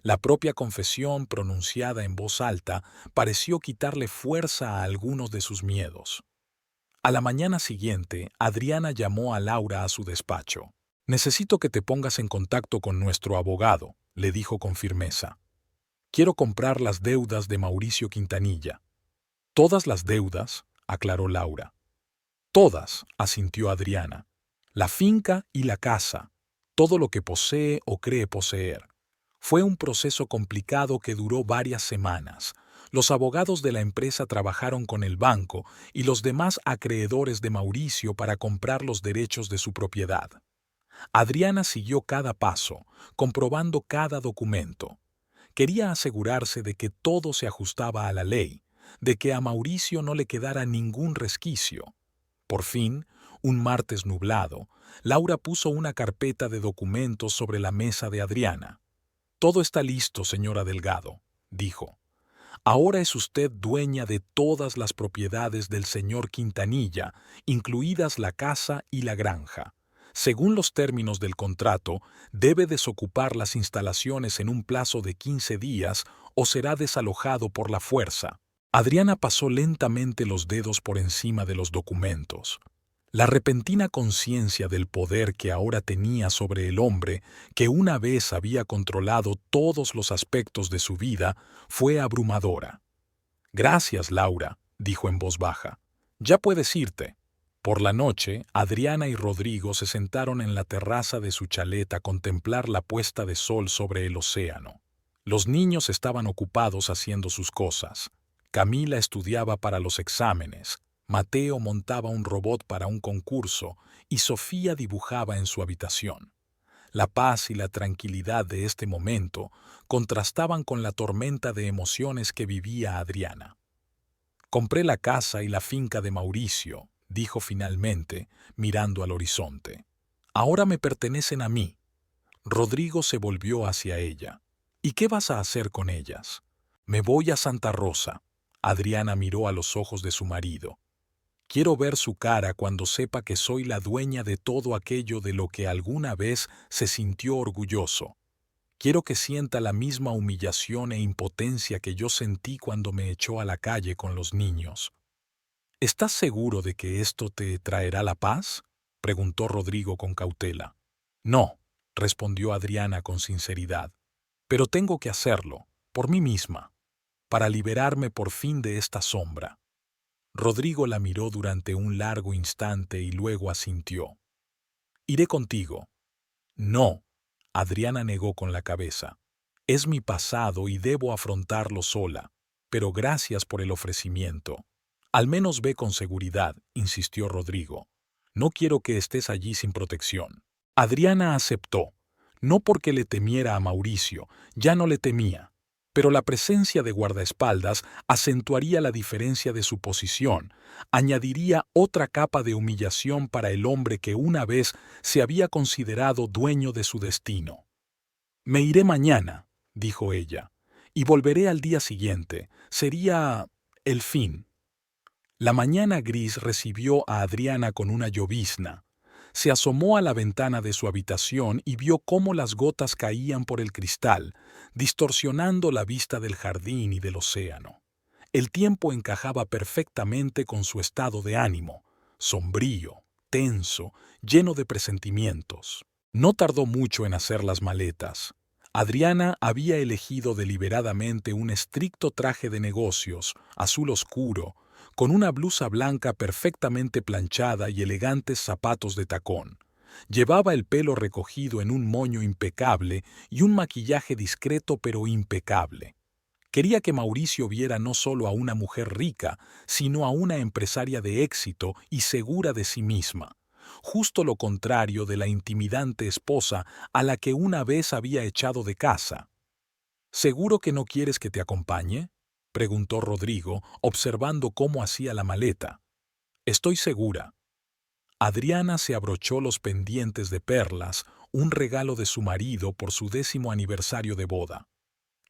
La propia confesión pronunciada en voz alta pareció quitarle fuerza a algunos de sus miedos. A la mañana siguiente, Adriana llamó a Laura a su despacho. «Necesito que te pongas en contacto con nuestro abogado», le dijo con firmeza. «Quiero comprar las deudas de Mauricio Quintanilla». «¿Todas las deudas?», aclaró Laura. «Todas», asintió Adriana. «La finca y la casa, todo lo que posee o cree poseer». Fue un proceso complicado que duró varias semanas. Los abogados de la empresa trabajaron con el banco y los demás acreedores de Mauricio para comprar los derechos de su propiedad. Adriana siguió cada paso, comprobando cada documento. Quería asegurarse de que todo se ajustaba a la ley, de que a Mauricio no le quedara ningún resquicio. Por fin, un martes nublado, Laura puso una carpeta de documentos sobre la mesa de Adriana. «Todo está listo, señora Delgado», dijo. «Ahora es usted dueña de todas las propiedades del señor Quintanilla, incluidas la casa y la granja. Según los términos del contrato, debe desocupar las instalaciones en un plazo de 15 días o será desalojado por la fuerza». Adriana pasó lentamente los dedos por encima de los documentos. La repentina conciencia del poder que ahora tenía sobre el hombre, que una vez había controlado todos los aspectos de su vida, fue abrumadora. «Gracias, Laura», dijo en voz baja. «Ya puedes irte». Por la noche, Adriana y Rodrigo se sentaron en la terraza de su chalet a contemplar la puesta de sol sobre el océano. Los niños estaban ocupados haciendo sus cosas. Camila estudiaba para los exámenes. Mateo montaba un robot para un concurso y Sofía dibujaba en su habitación. La paz y la tranquilidad de este momento contrastaban con la tormenta de emociones que vivía Adriana. «Compré la casa y la finca de Mauricio», dijo finalmente, mirando al horizonte. «Ahora me pertenecen a mí». Rodrigo se volvió hacia ella. «¿Y qué vas a hacer con ellas?» «Me voy a Santa Rosa». Adriana miró a los ojos de su marido. «Quiero ver su cara cuando sepa que soy la dueña de todo aquello de lo que alguna vez se sintió orgulloso. Quiero que sienta la misma humillación e impotencia que yo sentí cuando me echó a la calle con los niños». «¿Estás seguro de que esto te traerá la paz?», preguntó Rodrigo con cautela. «No», respondió Adriana con sinceridad. «Pero tengo que hacerlo, por mí misma, para liberarme por fin de esta sombra». Rodrigo la miró durante un largo instante y luego asintió. «Iré contigo». «No», Adriana negó con la cabeza. «Es mi pasado y debo afrontarlo sola, pero gracias por el ofrecimiento». «Al menos ve con seguridad», insistió Rodrigo. «No quiero que estés allí sin protección». Adriana aceptó, no porque le temiera a Mauricio, ya no le temía, pero la presencia de guardaespaldas acentuaría la diferencia de su posición, añadiría otra capa de humillación para el hombre que una vez se había considerado dueño de su destino. «Me iré mañana», dijo ella, «y volveré al día siguiente. Sería el fin». La mañana gris recibió a Adriana con una llovizna. Se asomó a la ventana de su habitación y vio cómo las gotas caían por el cristal, distorsionando la vista del jardín y del océano. El tiempo encajaba perfectamente con su estado de ánimo, sombrío, tenso, lleno de presentimientos. No tardó mucho en hacer las maletas. Adriana había elegido deliberadamente un estricto traje de negocios, azul oscuro, con una blusa blanca perfectamente planchada y elegantes zapatos de tacón. Llevaba el pelo recogido en un moño impecable y un maquillaje discreto pero impecable. Quería que Mauricio viera no solo a una mujer rica, sino a una empresaria de éxito y segura de sí misma. Justo lo contrario de la intimidante esposa a la que una vez había echado de casa. ¿Seguro que no quieres que te acompañe?, preguntó Rodrigo, observando cómo hacía la maleta. Estoy segura. Adriana se abrochó los pendientes de perlas, un regalo de su marido por su 10º aniversario de boda.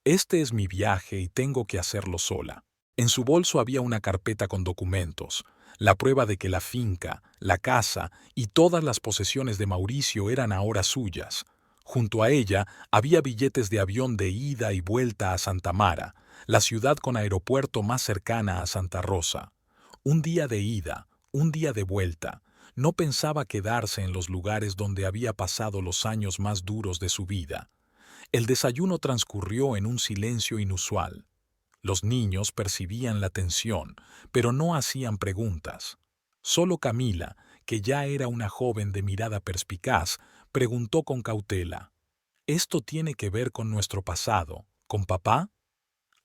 Este es mi viaje y tengo que hacerlo sola. En su bolso había una carpeta con documentos, la prueba de que la finca, la casa y todas las posesiones de Mauricio eran ahora suyas. Junto a ella había billetes de avión de ida y vuelta a Santa Mara, la ciudad con aeropuerto más cercana a Santa Rosa. Un día de ida, un día de vuelta. No pensaba quedarse en los lugares donde había pasado los años más duros de su vida. El desayuno transcurrió en un silencio inusual. Los niños percibían la tensión, pero no hacían preguntas. Solo Camila, que ya era una joven de mirada perspicaz, preguntó con cautela: ¿Esto tiene que ver con nuestro pasado, con papá?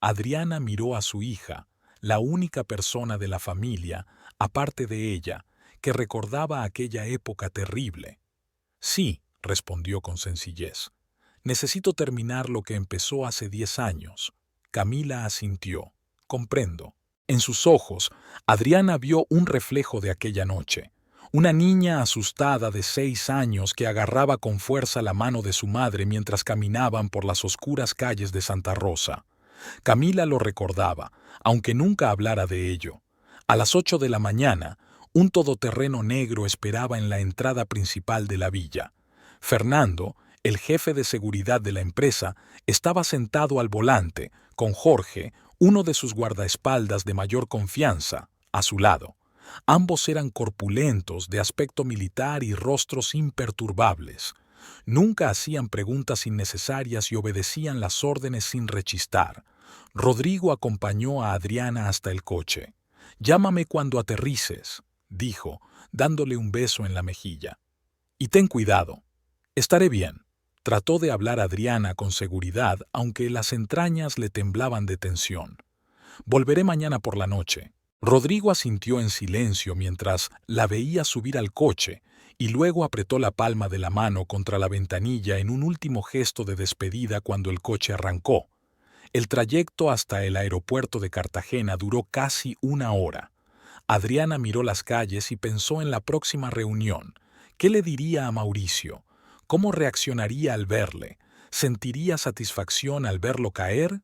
Adriana miró a su hija, la única persona de la familia, aparte de ella, que recordaba aquella época terrible. Sí, respondió con sencillez. Necesito terminar lo que empezó hace 10 años. Camila asintió. Comprendo. En sus ojos, Adriana vio un reflejo de aquella noche. Una niña asustada de 6 años que agarraba con fuerza la mano de su madre mientras caminaban por las oscuras calles de Santa Rosa. Camila lo recordaba, aunque nunca hablara de ello. A las 8 de la mañana, un todoterreno negro esperaba en la entrada principal de la villa. Fernando, el jefe de seguridad de la empresa, estaba sentado al volante, con Jorge, uno de sus guardaespaldas de mayor confianza, a su lado. Ambos eran corpulentos, de aspecto militar y rostros imperturbables. Nunca hacían preguntas innecesarias y obedecían las órdenes sin rechistar. Rodrigo acompañó a Adriana hasta el coche. «Llámame cuando aterrices», dijo, dándole un beso en la mejilla. «Y ten cuidado. Estaré bien». Trató de hablar Adriana con seguridad, aunque las entrañas le temblaban de tensión. «Volveré mañana por la noche». Rodrigo asintió en silencio mientras la veía subir al coche y luego apretó la palma de la mano contra la ventanilla en un último gesto de despedida cuando el coche arrancó. El trayecto hasta el aeropuerto de Cartagena duró casi 1 hora. Adriana miró las calles y pensó en la próxima reunión. ¿Qué le diría a Mauricio? ¿Cómo reaccionaría al verle? ¿Sentiría satisfacción al verlo caer?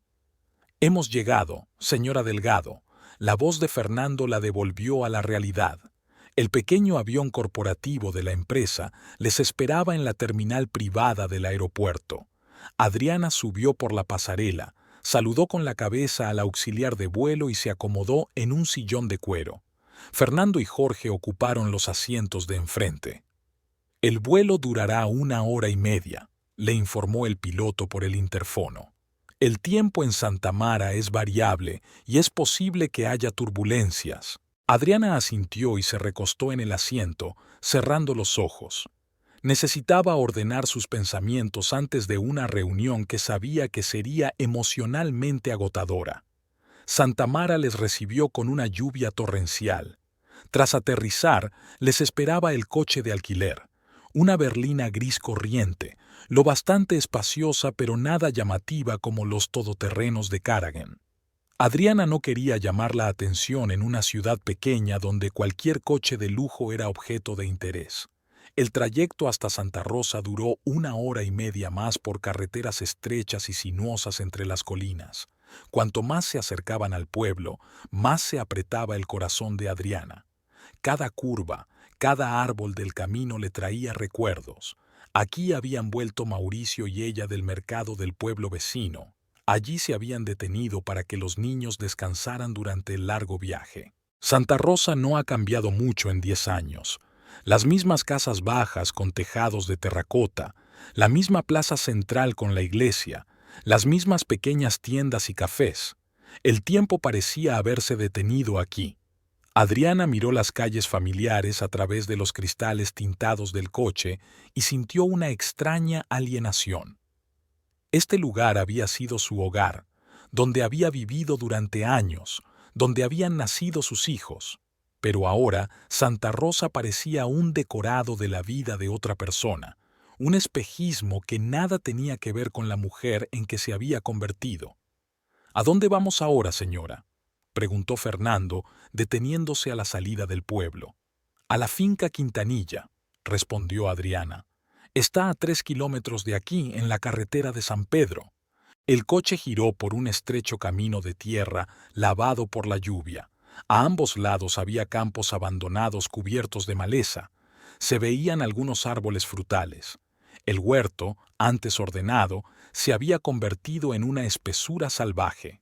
«Hemos llegado, señora Delgado». La voz de Fernando la devolvió a la realidad. El pequeño avión corporativo de la empresa les esperaba en la terminal privada del aeropuerto. Adriana subió por la pasarela, saludó con la cabeza al auxiliar de vuelo y se acomodó en un sillón de cuero. Fernando y Jorge ocuparon los asientos de enfrente. «El vuelo durará 1 hora y media», le informó el piloto por el interfono. «El tiempo en Santa Mara es variable y es posible que haya turbulencias». Adriana asintió y se recostó en el asiento, cerrando los ojos. Necesitaba ordenar sus pensamientos antes de una reunión que sabía que sería emocionalmente agotadora. Santa Mara les recibió con una lluvia torrencial. Tras aterrizar, les esperaba el coche de alquiler, una berlina gris corriente, lo bastante espaciosa pero nada llamativa como los todoterrenos de Karagen. Adriana no quería llamar la atención en una ciudad pequeña donde cualquier coche de lujo era objeto de interés. El trayecto hasta Santa Rosa duró 1 hora y media más por carreteras estrechas y sinuosas entre las colinas. Cuanto más se acercaban al pueblo, más se apretaba el corazón de Adriana. Cada curva, cada árbol del camino le traía recuerdos. Aquí habían vuelto Mauricio y ella del mercado del pueblo vecino. Allí se habían detenido para que los niños descansaran durante el largo viaje. Santa Rosa no ha cambiado mucho en 10 años. Las mismas casas bajas con tejados de terracota, la misma plaza central con la iglesia, las mismas pequeñas tiendas y cafés. El tiempo parecía haberse detenido aquí. Adriana miró las calles familiares a través de los cristales tintados del coche y sintió una extraña alienación. Este lugar había sido su hogar, donde había vivido durante años, donde habían nacido sus hijos. Pero ahora Santa Rosa parecía un decorado de la vida de otra persona, un espejismo que nada tenía que ver con la mujer en que se había convertido. ¿A dónde vamos ahora, señora?, preguntó Fernando, deteniéndose a la salida del pueblo. A la finca Quintanilla, respondió Adriana. Está a 3 kilómetros de aquí, en la carretera de San Pedro. El coche giró por un estrecho camino de tierra lavado por la lluvia. A ambos lados había campos abandonados cubiertos de maleza. Se veían algunos árboles frutales. El huerto, antes ordenado, se había convertido en una espesura salvaje.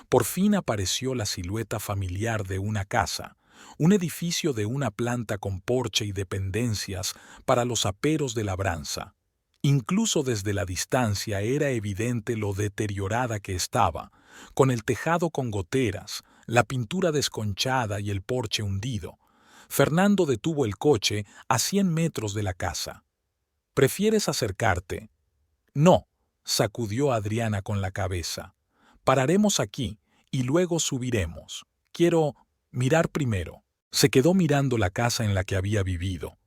Por fin apareció la silueta familiar de una casa, un edificio de una planta con porche y dependencias para los aperos de labranza. Incluso desde la distancia era evidente lo deteriorada que estaba, con el tejado con goteras, la pintura desconchada y el porche hundido. Fernando detuvo el coche a 100 metros de la casa. ¿Prefieres acercarte? No, sacudió Adriana con la cabeza. Pararemos aquí y luego subiremos. Quiero mirar primero. Se quedó mirando la casa en la que había vivido.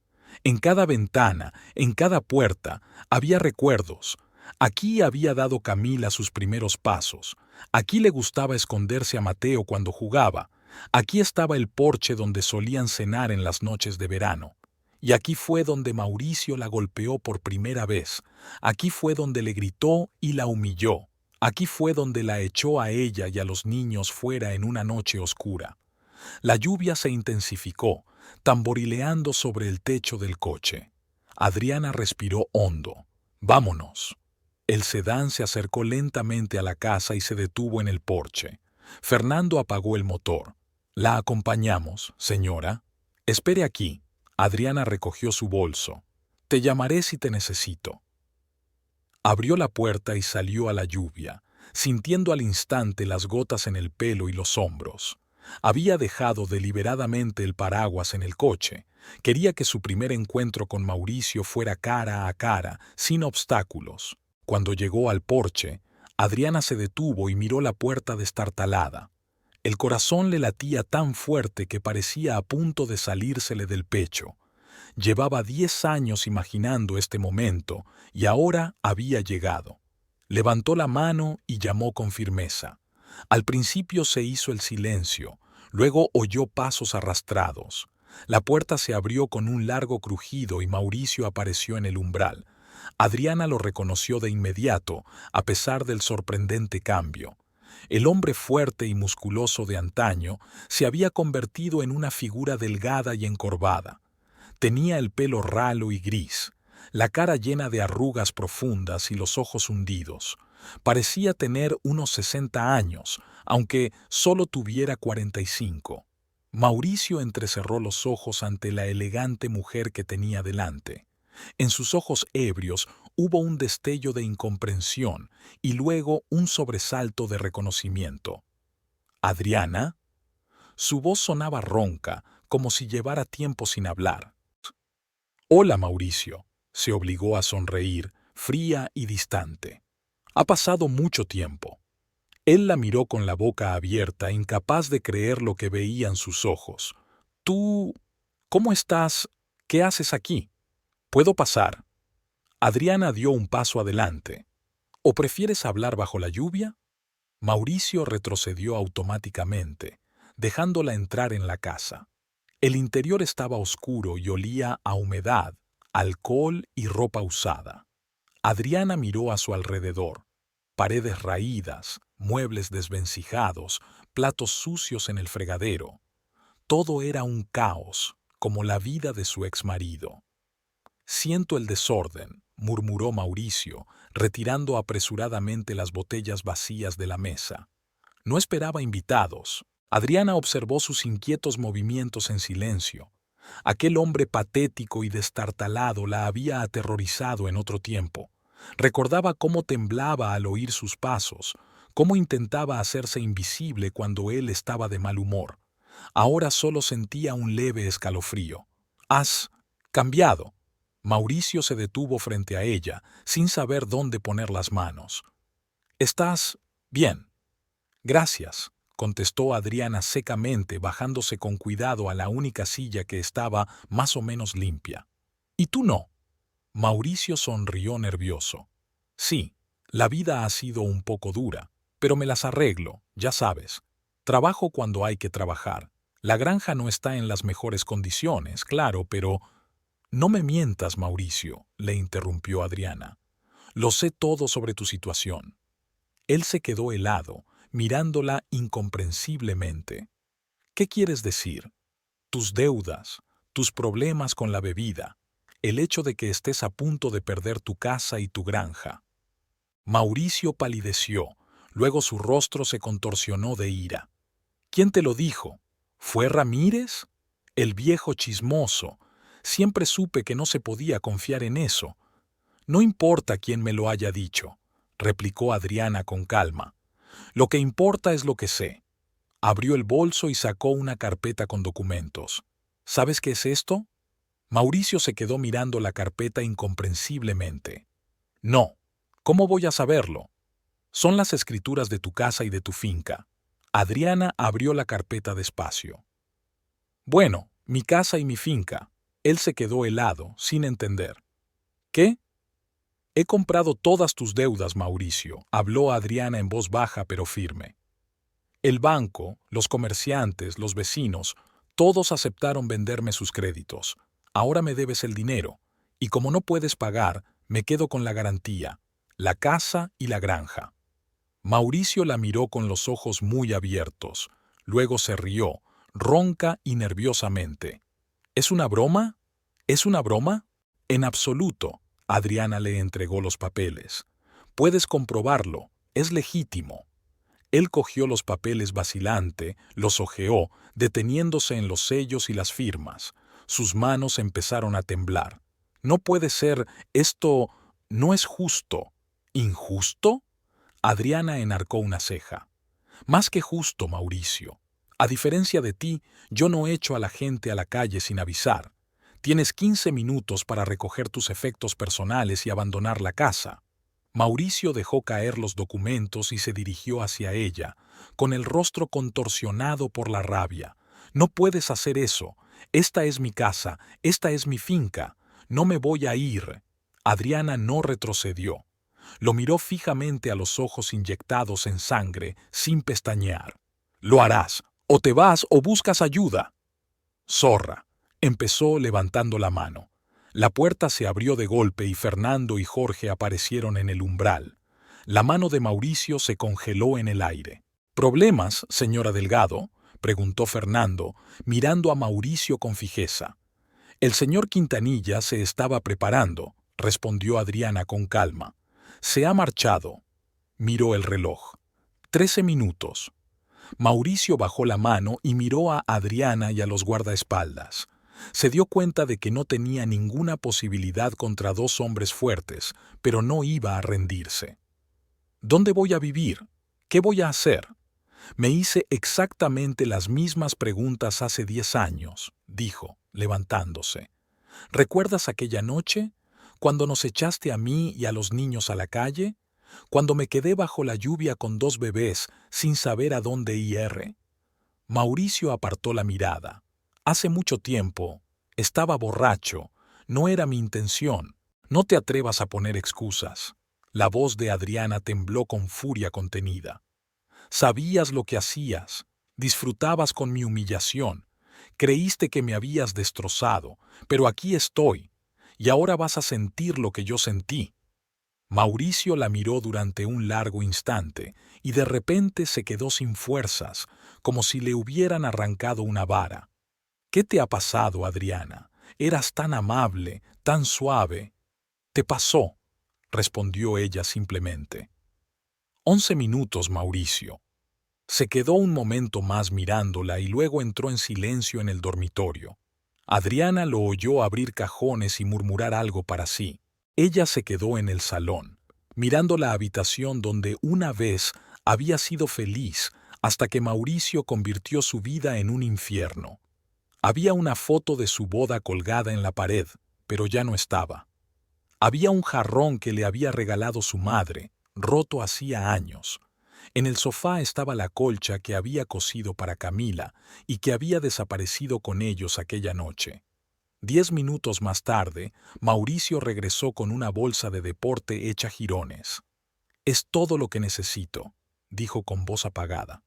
En cada ventana, en cada puerta, había recuerdos. Aquí había dado Camila sus primeros pasos. Aquí le gustaba esconderse a Mateo cuando jugaba. Aquí estaba el porche donde solían cenar en las noches de verano. Y aquí fue donde Mauricio la golpeó por primera vez. Aquí fue donde le gritó y la humilló. Aquí fue donde la echó a ella y a los niños fuera en una noche oscura. La lluvia se intensificó, tamborileando sobre el techo del coche. Adriana respiró hondo. «Vámonos». El sedán se acercó lentamente a la casa y se detuvo en el porche. Fernando apagó el motor. «La acompañamos, señora». «Espere aquí». Adriana recogió su bolso. «Te llamaré si te necesito». Abrió la puerta y salió a la lluvia, sintiendo al instante las gotas en el pelo y los hombros. Había dejado deliberadamente el paraguas en el coche. Quería que su primer encuentro con Mauricio fuera cara a cara, sin obstáculos. Cuando llegó al porche, Adriana se detuvo y miró la puerta destartalada. El corazón le latía tan fuerte que parecía a punto de salírsele del pecho. Llevaba 10 años imaginando este momento y ahora había llegado. Levantó la mano y llamó con firmeza. Al principio se hizo el silencio, luego oyó pasos arrastrados. La puerta se abrió con un largo crujido y Mauricio apareció en el umbral. Adriana lo reconoció de inmediato, a pesar del sorprendente cambio. El hombre fuerte y musculoso de antaño se había convertido en una figura delgada y encorvada. Tenía el pelo ralo y gris, la cara llena de arrugas profundas y los ojos hundidos. Parecía tener unos 60 años, aunque solo tuviera 45. Mauricio entrecerró los ojos ante la elegante mujer que tenía delante. En sus ojos ebrios hubo un destello de incomprensión y luego un sobresalto de reconocimiento. ¿Adriana? Su voz sonaba ronca, como si llevara tiempo sin hablar. «Hola, Mauricio», se obligó a sonreír, fría y distante. «Ha pasado mucho tiempo». Él la miró con la boca abierta, incapaz de creer lo que veían sus ojos. «¿Tú? ¿Cómo estás? ¿Qué haces aquí? ¿Puedo pasar?» Adriana dio un paso adelante. «¿O prefieres hablar bajo la lluvia?» Mauricio retrocedió automáticamente, dejándola entrar en la casa. El interior estaba oscuro y olía a humedad, alcohol y ropa usada. Adriana miró a su alrededor. Paredes raídas, muebles desvencijados, platos sucios en el fregadero. Todo era un caos, como la vida de su exmarido. «Siento el desorden», murmuró Mauricio, retirando apresuradamente las botellas vacías de la mesa. No esperaba invitados. Adriana observó sus inquietos movimientos en silencio. Aquel hombre patético y destartalado la había aterrorizado en otro tiempo. Recordaba cómo temblaba al oír sus pasos, cómo intentaba hacerse invisible cuando él estaba de mal humor. Ahora solo sentía un leve escalofrío. «Has cambiado». Mauricio se detuvo frente a ella, sin saber dónde poner las manos. «¿Estás bien?» «Gracias», contestó Adriana secamente, bajándose con cuidado a la única silla que estaba más o menos limpia. «¿Y tú no?» Mauricio sonrió nervioso. «Sí, la vida ha sido un poco dura, pero me las arreglo, ya sabes. Trabajo cuando hay que trabajar. La granja no está en las mejores condiciones, claro, pero...» «No me mientas, Mauricio», le interrumpió Adriana. «Lo sé todo sobre tu situación». Él se quedó helado, mirándola incomprensiblemente. «¿Qué quieres decir? Tus deudas, tus problemas con la bebida, el hecho de que estés a punto de perder tu casa y tu granja». Mauricio palideció, luego su rostro se contorsionó de ira. «¿Quién te lo dijo? ¿Fue Ramírez? El viejo chismoso. Siempre supe que no se podía confiar en eso». «No importa quién me lo haya dicho», replicó Adriana con calma. «Lo que importa es lo que sé». Abrió el bolso y sacó una carpeta con documentos. «¿Sabes qué es esto?» Mauricio se quedó mirando la carpeta incomprensiblemente. «No. ¿Cómo voy a saberlo? Son las escrituras de tu casa y de tu finca». Adriana abrió la carpeta despacio. «Bueno, mi casa y mi finca». Él se quedó helado, sin entender. «¿Qué?» «He comprado todas tus deudas, Mauricio», habló Adriana en voz baja pero firme. «El banco, los comerciantes, los vecinos, todos aceptaron venderme sus créditos. Ahora me debes el dinero, y como no puedes pagar, me quedo con la garantía, la casa y la granja». Mauricio la miró con los ojos muy abiertos. Luego se rió, ronca y nerviosamente. «¿Es una broma? ¿Es una broma?» «En absoluto». Adriana le entregó los papeles. «Puedes comprobarlo, es legítimo». Él cogió los papeles vacilante, los hojeó, deteniéndose en los sellos y las firmas. Sus manos empezaron a temblar. «No puede ser, esto no es justo». «¿Injusto?» Adriana enarcó una ceja. «Más que justo, Mauricio. A diferencia de ti, yo no echo a la gente a la calle sin avisar. Tienes 15 minutos para recoger tus efectos personales y abandonar la casa». Mauricio dejó caer los documentos y se dirigió hacia ella, con el rostro contorsionado por la rabia. «No puedes hacer eso. Esta es mi casa, esta es mi finca. No me voy a ir». Adriana no retrocedió. Lo miró fijamente a los ojos inyectados en sangre, sin pestañear. «Lo harás. O te vas o buscas ayuda». «Zorra», empezó levantando la mano. La puerta se abrió de golpe y Fernando y Jorge aparecieron en el umbral. La mano de Mauricio se congeló en el aire. «¿Problemas, señora Delgado?», preguntó Fernando, mirando a Mauricio con fijeza. «El señor Quintanilla se estaba preparando», respondió Adriana con calma. «Se ha marchado». Miró el reloj. 13 minutos. Mauricio bajó la mano y miró a Adriana y a los guardaespaldas. Se dio cuenta de que no tenía ninguna posibilidad contra dos hombres fuertes, pero no iba a rendirse. «¿Dónde voy a vivir? ¿Qué voy a hacer?» «Me hice exactamente las mismas preguntas hace 10 años», dijo, levantándose. «¿Recuerdas aquella noche, cuando nos echaste a mí y a los niños a la calle? Cuando me quedé bajo la lluvia con 2 bebés sin saber a dónde ir». Mauricio apartó la mirada. «Hace mucho tiempo. Estaba borracho. No era mi intención. No te atrevas a poner excusas». La voz de Adriana tembló con furia contenida. «Sabías lo que hacías. Disfrutabas con mi humillación. Creíste que me habías destrozado, pero aquí estoy. Y ahora vas a sentir lo que yo sentí». Mauricio la miró durante un largo instante y de repente se quedó sin fuerzas, como si le hubieran arrancado una vara. «¿Qué te ha pasado, Adriana? Eras tan amable, tan suave». «Te pasó», respondió ella simplemente. 11 minutos, Mauricio. Se quedó un momento más mirándola y luego entró en silencio en el dormitorio. Adriana lo oyó abrir cajones y murmurar algo para sí. Ella se quedó en el salón, mirando la habitación donde una vez había sido feliz, hasta que Mauricio convirtió su vida en un infierno. Había una foto de su boda colgada en la pared, pero ya no estaba. Había un jarrón que le había regalado su madre, roto hacía años. En el sofá estaba la colcha que había cosido para Camila y que había desaparecido con ellos aquella noche. 10 minutos más tarde, Mauricio regresó con una bolsa de deporte hecha jirones. «Es todo lo que necesito», dijo con voz apagada.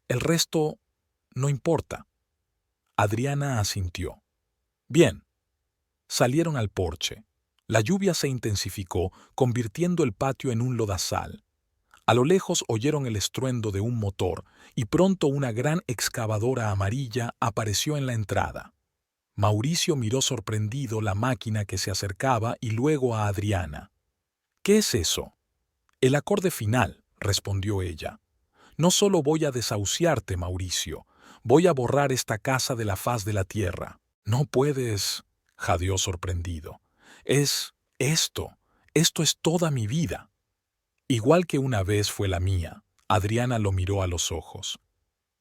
«El resto no importa». Adriana asintió. «Bien». Salieron al porche. La lluvia se intensificó, convirtiendo el patio en un lodazal. A lo lejos oyeron el estruendo de un motor y pronto una gran excavadora amarilla apareció en la entrada. Mauricio miró sorprendido la máquina que se acercaba y luego a Adriana. «¿Qué es eso?» «El acorde final», respondió ella. «No solo voy a desahuciarte, Mauricio, voy a borrar esta casa de la faz de la tierra». «No puedes», jadeó sorprendido. «Es esto es toda mi vida». «Igual que una vez fue la mía», Adriana lo miró a los ojos.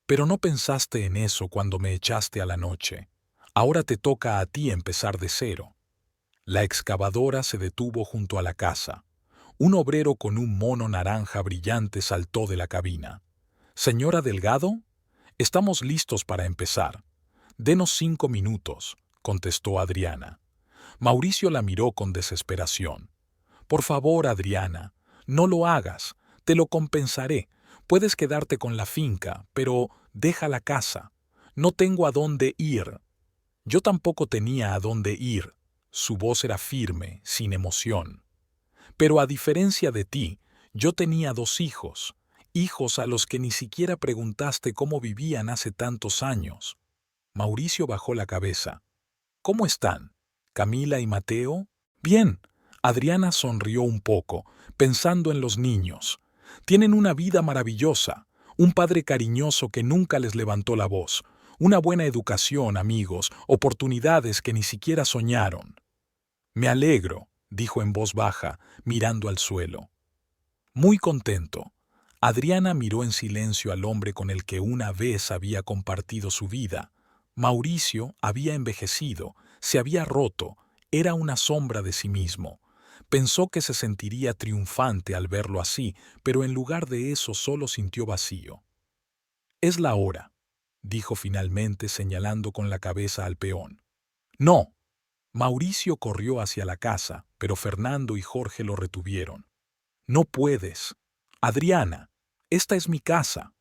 «Pero no pensaste en eso cuando me echaste a la noche. Ahora te toca a ti empezar de cero». La excavadora se detuvo junto a la casa. Un obrero con un mono naranja brillante saltó de la cabina. «Señora Delgado, estamos listos para empezar». «Denos 5 minutos», contestó Adriana. Mauricio la miró con desesperación. «Por favor, Adriana, no lo hagas, te lo compensaré. Puedes quedarte con la finca, pero deja la casa. No tengo a dónde ir». Yo tampoco tenía a dónde ir. Su voz era firme, sin emoción. «Pero a diferencia de ti, yo tenía 2 hijos, hijos a los que ni siquiera preguntaste cómo vivían hace tantos años». Mauricio bajó la cabeza. «¿Cómo están? ¿Camila y Mateo?» «Bien». Adriana sonrió un poco, pensando en los niños. «Tienen una vida maravillosa, un padre cariñoso que nunca les levantó la voz, una buena educación, amigos, oportunidades que ni siquiera soñaron». «Me alegro», dijo en voz baja, mirando al suelo. «Muy contento». Adriana miró en silencio al hombre con el que una vez había compartido su vida. Mauricio había envejecido, se había roto, era una sombra de sí mismo. Pensó que se sentiría triunfante al verlo así, pero en lugar de eso solo sintió vacío. «Es la hora», dijo finalmente señalando con la cabeza al peón. «No». Mauricio corrió hacia la casa, pero Fernando y Jorge lo retuvieron. «No puedes. Adriana, esta es mi casa».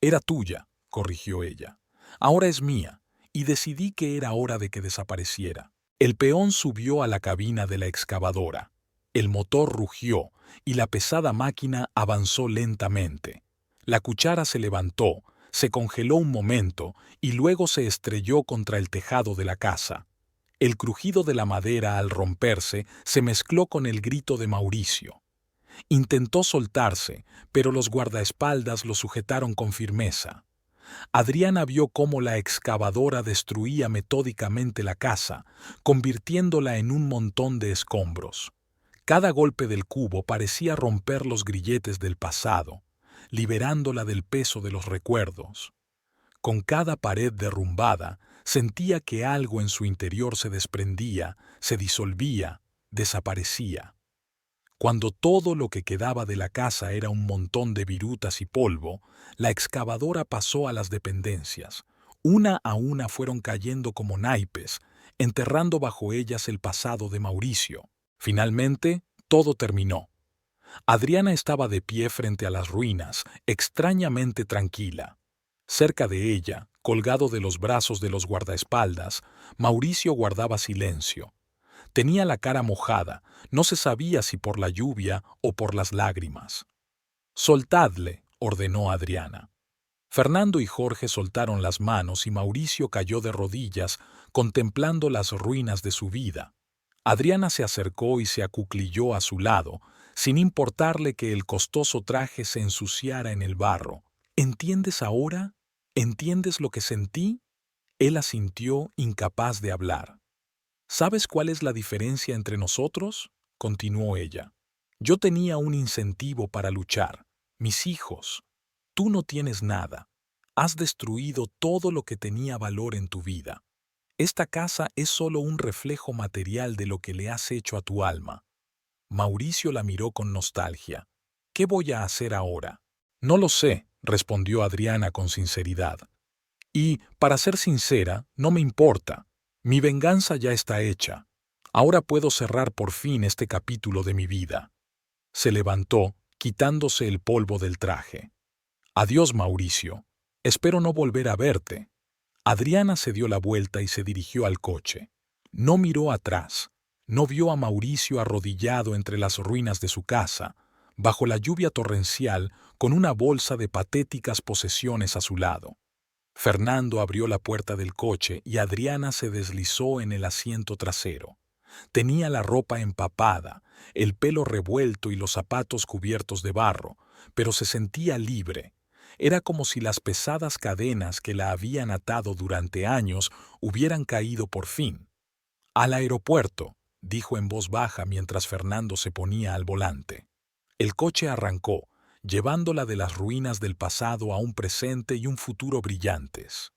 «Era tuya», corrigió ella. «Ahora es mía, y decidí que era hora de que desapareciera». El peón subió a la cabina de la excavadora. El motor rugió y la pesada máquina avanzó lentamente. La cuchara se levantó, se congeló un momento y luego se estrelló contra el tejado de la casa. El crujido de la madera al romperse se mezcló con el grito de Mauricio. Intentó soltarse, pero los guardaespaldas lo sujetaron con firmeza. Adriana vio cómo la excavadora destruía metódicamente la casa, convirtiéndola en un montón de escombros. Cada golpe del cubo parecía romper los grilletes del pasado, liberándola del peso de los recuerdos. Con cada pared derrumbada, sentía que algo en su interior se desprendía, se disolvía, desaparecía. Cuando todo lo que quedaba de la casa era un montón de virutas y polvo, la excavadora pasó a las dependencias. Una a una fueron cayendo como naipes, enterrando bajo ellas el pasado de Mauricio. Finalmente, todo terminó. Adriana estaba de pie frente a las ruinas, extrañamente tranquila. Cerca de ella, colgado de los brazos de los guardaespaldas, Mauricio guardaba silencio. Tenía la cara mojada, no se sabía si por la lluvia o por las lágrimas. «Soltadle», ordenó Adriana. Fernando y Jorge soltaron las manos y Mauricio cayó de rodillas, contemplando las ruinas de su vida. Adriana se acercó y se acuclilló a su lado, sin importarle que el costoso traje se ensuciara en el barro. «¿Entiendes ahora? ¿Entiendes lo que sentí?» Él asintió, incapaz de hablar. «¿Sabes cuál es la diferencia entre nosotros?», continuó ella. «Yo tenía un incentivo para luchar, mis hijos. Tú no tienes nada. Has destruido todo lo que tenía valor en tu vida. Esta casa es solo un reflejo material de lo que le has hecho a tu alma. Mauricio la miró con nostalgia. ¿Qué voy a hacer ahora? No lo sé, respondió Adriana con sinceridad. Y, para ser sincera, no me importa. Mi venganza ya está hecha. Ahora puedo cerrar por fin este capítulo de mi vida. Se levantó, quitándose el polvo del traje. Adiós, Mauricio. Espero no volver a verte. Adriana se dio la vuelta y se dirigió al coche. No miró atrás. No vio a Mauricio arrodillado entre las ruinas de su casa, bajo la lluvia torrencial, con una bolsa de patéticas posesiones a su lado. Fernando abrió la puerta del coche y Adriana se deslizó en el asiento trasero. Tenía la ropa empapada, el pelo revuelto y los zapatos cubiertos de barro, pero se sentía libre. Era como si las pesadas cadenas que la habían atado durante años hubieran caído por fin. «Al aeropuerto», dijo en voz baja mientras Fernando se ponía al volante. El coche arrancó, llevándola de las ruinas del pasado a un presente y un futuro brillantes.